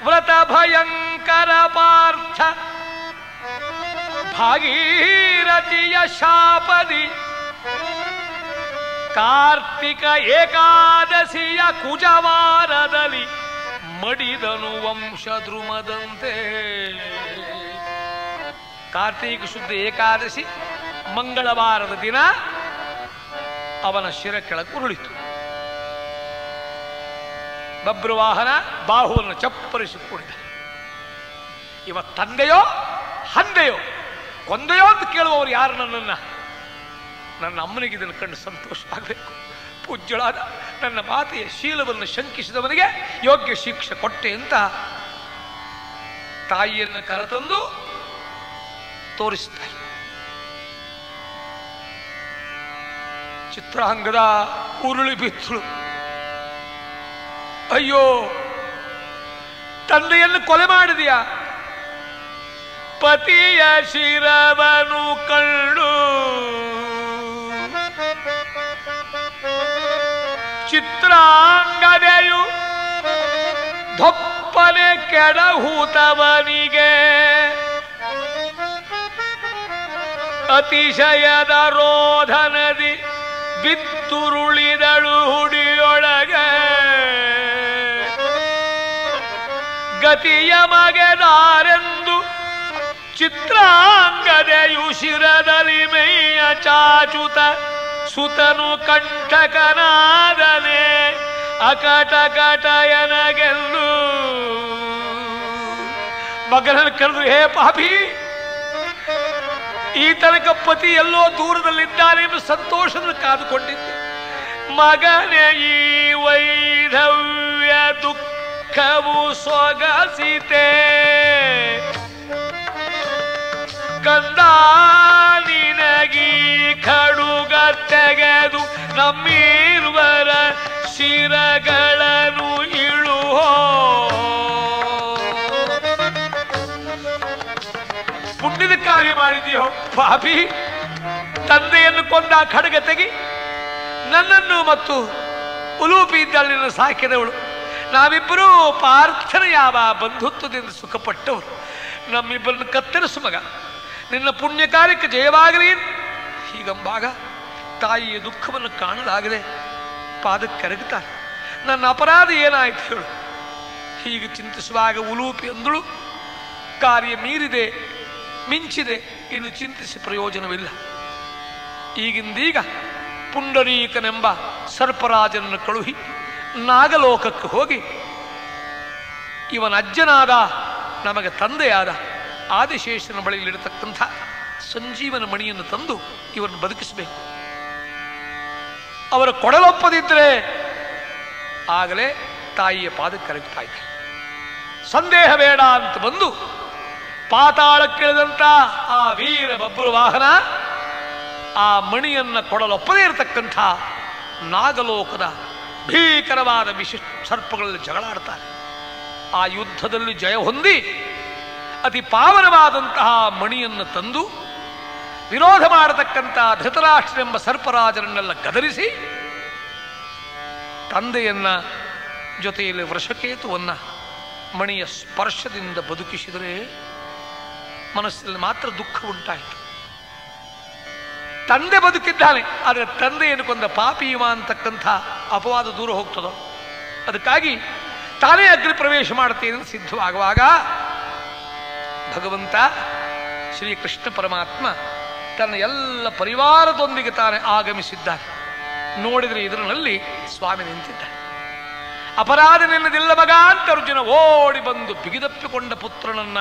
ವ್ರತ ಭಯಂಕರ ಪಾರ್ಥ ಭಾಗೀರಥಿಯ ಶಾಪದಿ ಕಾರ್ತಿಕ ಏಕಾದಶಿಯ ಕುಜವಾರದಲ್ಲಿ ಮಡಿದನು ವಂಶ ದ್ರುಮದಂತೆ. ಕಾರ್ತೀಕ ಶುದ್ಧ ಏಕಾದಶಿ ಮಂಗಳವಾರದ ದಿನ ಅವನ ಶಿರ ಕೆಳಗೆ ಉರುಳಿತು. ಬಬ್ರುವಾಹನ ಬಾಹುವನ್ನು ಚಪ್ಪರಿಸಿಕೊಂಡಿದ್ದ. ಇವ ತಂದೆಯೋ ಹಂದೆಯೋ ಕೊಂದೆಯೋ ಅಂತ ಕೇಳುವವರು ಯಾರು? ನನ್ನ ಅಮ್ಮನಿಗೆ ಇದನ್ನು ಕಂಡು ಸಂತೋಷವಾಗಬೇಕು. ಪೂಜ್ಯಳಾದ ನನ್ನ ಮಾತೆಯ ಶೀಲವನ್ನು ಶಂಕಿಸಿದವನಿಗೆ ಯೋಗ್ಯ ಶಿಕ್ಷೆ ಕೊಟ್ಟೆ ಅಂತ ತಾಯಿಯನ್ನು ಕರೆತಂದು ತೋರಿಸ್ತಾರೆ. ಚಿತ್ರಾಂಗದ ಉರುಳಿ ಬಿತ್ತಳು. ಅಯ್ಯೋ, ತಂದೆಯನ್ನು ಕೊಲೆ ಮಾಡಿದೆಯಾ? ಪತಿಯ ಶಿರವನು ಕಂಡು ಚಿತ್ರಾಂಗದೆಯು ಧೊಪ್ಪನೆ ಕೆಡಹೂತವನಿಗೆ ಅತಿಶಯದ ರೋಧನದಿ ಬಿತ್ತುರುಳಿದಳು ಹುಡಿಯೊಳಗೆ. ಗತಿಯ ಮಗೆದಾರೆಂದು ಚಿತ್ರಾಂಗದೆಯು ಶಿರದಲ್ಲಿ ಮೈಯ ಚಾಚುತ ಸುತನು ಕಂಠಕನಾದನೆ ಅಕಟಕಟಯನಗೆಲ್ಲು. ಮಗನನ್ನು ಕರೆದು, ಹೇ ಪಾಪಿ, ಈ ತನಕ ಪತಿ ಎಲ್ಲೋ ದೂರದಲ್ಲಿದ್ದಾನೆ ಎಂದು ಸಂತೋಷದ ಕಾದುಕೊಂಡಿದ್ದೆ. ಮಗನೇ, ಈ ವೈಧವ್ಯ ದುಃಖವು ಸೊಗಸಿತೆ ಕಂದ ನಿನಗೀ ಖಡುಗ ತೆಗೆದು ನಮ್ಮಿರುವರ ಶಿರಗಳನ್ನು ಇಳುಹೋ. ಪುಣ್ಯದ ಕಾರ್ಯ ಮಾಡಿದೆಯೋ ಪಾಪಿ? ತಂದೆಯನ್ನು ಕೊಂದ ಖಡ್ಗ ತೆಗಿ, ನನ್ನನ್ನು ಮತ್ತು ಉಲೂಪಿ ಇದ್ದಲ್ಲಿನ ಸಾಕಿದವಳು, ನಾವಿಬ್ಬರೂ ಪಾರ್ಥನ ಯಾವ ಬಂಧುತ್ವದಿಂದ ಸುಖಪಟ್ಟವರು. ನಮ್ಮಿಬ್ಬರನ್ನು ಕತ್ತರಿಸು ಮಗ, ನಿನ್ನ ಪುಣ್ಯ ಕಾರ್ಯಕ್ಕೆ ಜಯವಾಗಲಿ. ಹೀಗಂಬಾಗ ತಾಯಿಯ ದುಃಖವನ್ನು ಕಾಣಲಾಗದೆ ಪಾದಕ್ಕೆ ಕರಗುತ್ತಾರೆ. ನನ್ನ ಅಪರಾಧ ಏನಾಯ್ತು ಹೇಳು? ಹೀಗೆ ಚಿಂತಿಸುವಾಗ ಉಲೂಪಿ ಅಂದಳು, ಕಾರ್ಯ ಮೀರಿದೆ, ಮಿಂಚಿದೆ, ಇನ್ನು ಚಿಂತಿಸಿ ಪ್ರಯೋಜನವಿಲ್ಲ. ಈಗಿಂದೀಗ ಪುಂಡರೀಕನೆಂಬ ಸರ್ಪರಾಜನನ್ನು ಕಳುಹಿ ನಾಗಲೋಕಕ್ಕೆ ಹೋಗಿ ಇವನ ಅಜ್ಜನಾದ ನಮಗೆ ತಂದೆಯಾದ ಆದಿಶೇಷನ ಬಳಿಯಲ್ಲಿರತಕ್ಕಂಥ ಸಂಜೀವನ ಮಣಿಯನ್ನು ತಂದು ಇವರನ್ನು ಬದುಕಿಸಬೇಕು. ಅವರ ಕೊಡಲೊಪ್ಪದಿದ್ದರೆ ಆಗಲೇ ತಾಯಿಯ ಪಾದಕ್ಕೆ ಕರಗ್ತಾ ಇದ್ದಾರೆ. ಸಂದೇಹ ಬೇಡ ಅಂತ ಬಂದು ಪಾತಾಳಕ್ಕಿಳಿದಂತ ಆ ವೀರ ಬಬ್ರು ವಾಹನ ಆ ಮಣಿಯನ್ನ ಕೊಡಲೊಪ್ಪದೇ ಇರತಕ್ಕಂಥ ನಾಗಲೋಕದ ಭೀಕರವಾದ ಸರ್ಪಗಳಲ್ಲಿ ಜಗಳಾಡ್ತಾರೆ. ಆ ಯುದ್ಧದಲ್ಲಿ ಜಯ ಹೊಂದಿ ಅತಿ ಪಾವನವಾದಂತಹ ಮಣಿಯನ್ನು ತಂದು ವಿರೋಧ ಮಾಡತಕ್ಕಂಥ ಧೃತರಾಷ್ಟ್ರನೆಂಬ ಸರ್ಪರಾಜರನ್ನೆಲ್ಲ ಗದರಿಸಿ ತಂದೆಯನ್ನ ಜೊತೆಯಲ್ಲಿ ವೃಷಕೇತುವನ್ನ ಮಣಿಯ ಸ್ಪರ್ಶದಿಂದ ಬದುಕಿಸಿದರೆ ಮನಸ್ಸಲ್ಲಿ ಮಾತ್ರ ದುಃಖ ಉಂಟಾಯಿತು. ತಂದೆ ಬದುಕಿದ್ದಾನೆ, ಆದರೆ ತಂದೆಯನ್ನು ಕೊಂದ ಪಾಪೀವ ಅಂತಕ್ಕಂಥ ಅಪವಾದ ದೂರ ಹೋಗ್ತದೋ. ಅದಕ್ಕಾಗಿ ತಾನೇ ಅಗ್ನಿ ಪ್ರವೇಶ ಮಾಡುತ್ತೇನೆ ಸಿದ್ಧವಾಗುವಾಗ ಭಗವಂತ ಶ್ರೀಕೃಷ್ಣ ಪರಮಾತ್ಮ ತನ್ನ ಎಲ್ಲ ಪರಿವಾರದೊಂದಿಗೆ ತಾನೇ ಆಗಮಿಸಿದ್ದಾನೆ. ನೋಡಿದರೆ ಇದರಲ್ಲಿ ಸ್ವಾಮಿ ನಿಂತಿದ್ದಾನೆ. ಅಪರಾಧ ನಿನ್ನದಿಲ್ಲ ಮಗ ಅಂತ ಅರ್ಜುನ ಓಡಿ ಬಂದು ಬಿಗಿದಪ್ಪಿಕೊಂಡ ಪುತ್ರನನ್ನ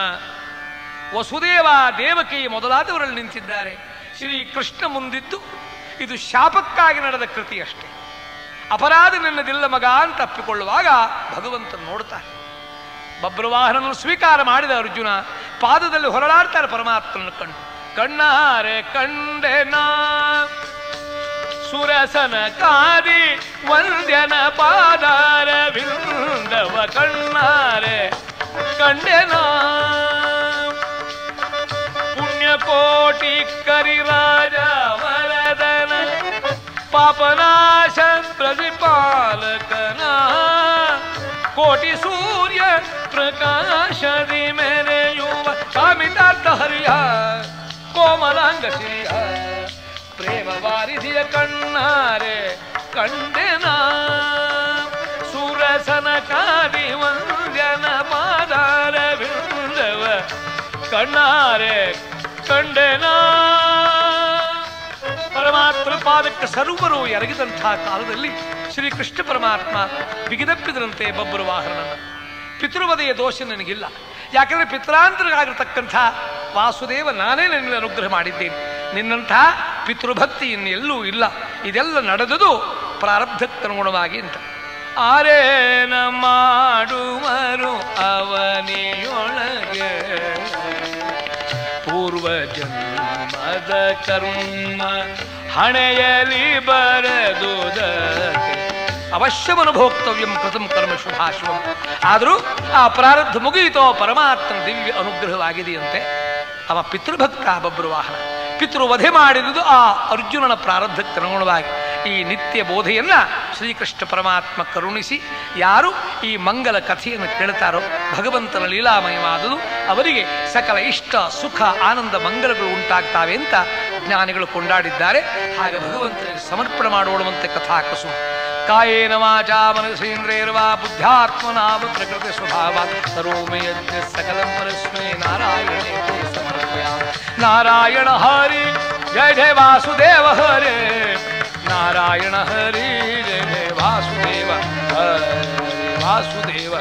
ವಸುದೇವ ದೇವಕಿ ಮೊದಲಾದವರಲ್ಲಿ ನಿಂತಿದ್ದಾರೆ. ಶ್ರೀಕೃಷ್ಣ ಮುಂದಿದ್ದು ಇದು ಶಾಪಕ್ಕಾಗಿ ನಡೆದ ಕೃತಿ ಅಷ್ಟೇ. ಅಪರಾಧ ನಿನ್ನದಿಲ್ಲ ಮಗ ಅಂತ ಅಪ್ಪಿಕೊಳ್ಳುವಾಗ ಭಗವಂತನ ನೋಡ್ತಾರೆ. ಬಬ್ರವಾಹನನ್ನು ಸ್ವೀಕಾರ ಮಾಡಿದ ಅರ್ಜುನ ಪಾದದಲ್ಲಿ ಹೊರಳಾಡ್ತಾರೆ ಪರಮಾತ್ಮನ ಕಂಡು. ಕಣ್ಣಾರೆ ಕಂಡೆನಾ ಸುರಸನ ಕಾದಿ ವಂದ್ಯನ ಪಾದಾರ ವಿಂದವ ಕಣ್ಣಾರೆ ಕಂಡೆನಾ ಪುಣ್ಯಕೋಟಿ ಕರಿರಾಜ ವರದನ ಪಾಪನಾಶ ಪ್ರತಿಪಾಲಕನ ಕೋಟಿ ಸೂರ್ಯ ಪ್ರಕಾಶದಿ ಮೆರೆಯುವ ಕಾಮಿತಾರ್ಥ ಹರಿಯ ಕೋಮಲಾಂಗ ಶ್ರೀಯ ಪ್ರೇಮ ವಾರಿಧಿಯ ಕಣ್ಣಾರೆ ಕಂಡೆನ ಸುರಸನ ಕಾದಿ ವಂದ್ಯನ ಪಾದಾರ ವಿಂದವ ಕಣ್ಣಾರೆ ಕಂಡೆನ. ಪರಮಾತ್ಮ ಪಾದಕ್ಕೆ ಸರ್ವರು ಎರಗಿದಂತಹ ಕಾಲದಲ್ಲಿ ಶ್ರೀಕೃಷ್ಣ ಪರಮಾತ್ಮ ಬಿಗಿದಪ್ಪಿದರಂತೆ ಬಬ್ಬರು ವಾಹನನನ್ನು. ಪಿತೃವದೆಯ ದೋಷ ನನಗಿಲ್ಲ, ಯಾಕೆಂದರೆ ಪಿತ್ರಾಂತರಗಾಗಿರ್ತಕ್ಕಂಥ ವಾಸುದೇವ ನಾನೇ ನಿನ್ನಲ್ಲಿ ಅನುಗ್ರಹ ಮಾಡಿದ್ದೇನೆ. ನಿನ್ನಂಥ ಪಿತೃಭಕ್ತಿ ಇನ್ನೆಲ್ಲೂ ಇಲ್ಲ. ಇದೆಲ್ಲ ನಡೆದುದು ಪ್ರಾರಬ್ಧಕ್ಕನುಗುಣವಾಗಿ ಅಂತ. ಆರೇನ ಮಾಡುವರು ಅವನಿಯೊಳಗೆ ಪೂರ್ವ ಜನ್ಮದ ಕರ್ಮ ಹಣೆಯಲಿ ಬರೆದುದಕ್ಕೆ ಅವಶ್ಯಮನುಭೋಕ್ತವ್ಯಂ ಕೃತಂ ಕರ್ಮ ಶುಭಾಶುಭಂ. ಆದರೂ ಆ ಪ್ರಾರಬ್ಧ ಮುಗಿಯಿತೋ ಪರಮಾತ್ಮನ ದಿವ್ಯ ಅನುಗ್ರಹವಾಗಿದೆಯಂತೆ. ಅವ ಪಿತೃಭಕ್ತ ಬಬ್ರುವಾಹನ. ಪಿತೃವಧೆ ಮಾಡಿದುದು ಆ ಅರ್ಜುನನ ಪ್ರಾರಬ್ಧಕ್ಕೆ ಅನುಗುಣವಾಗಿ. ಈ ನಿತ್ಯ ಬೋಧೆಯನ್ನ ಶ್ರೀಕೃಷ್ಣ ಪರಮಾತ್ಮ ಕರುಣಿಸಿ ಯಾರು ಈ ಮಂಗಲ ಕಥೆಯನ್ನು ಕೇಳ್ತಾರೋ ಭಗವಂತನ ಲೀಲಾಮಯವಾದುದು ಅವರಿಗೆ ಸಕಲ ಇಷ್ಟ ಸುಖ ಆನಂದ ಮಂಗಲಗಳು ಉಂಟಾಗ್ತಾವೆ ಅಂತ ಜ್ಞಾನಿಗಳು ಕೊಂಡಾಡಿದ್ದಾರೆ. ಹಾಗೆ ಭಗವಂತನಿಗೆ ಸಮರ್ಪಣೆ ಮಾಡೋಣವಂತೆ ಕಥಾ ಕುಸುಮ. ಕಾಯೇನ ವಾಚಾ ಮನಸೇಂದ್ರೇರ್ವಾ ಬುದ್ಧ್ಯಾತ್ಮನಾ ಪ್ರಕೃತಿ ಸ್ವಭಾವ ಕರೋಮಿ ಯಜ್ಞ ಸಕಲಂ ಪರಸ್ಮೈ ನಾರಾಯಣೇತಿ ಸಮರ್ಪಯಾಮಿ. ನಾರಾಯಣ ಹರಿ ಜಯ ಜಯ ವಾಸುದೇವ ಹರೇ. ನಾರಾಯಣ ಹರಿ ಜಯ ಜಯ ವಾಸುದೇವ ಹರಿ ವಾಸುದೇವ.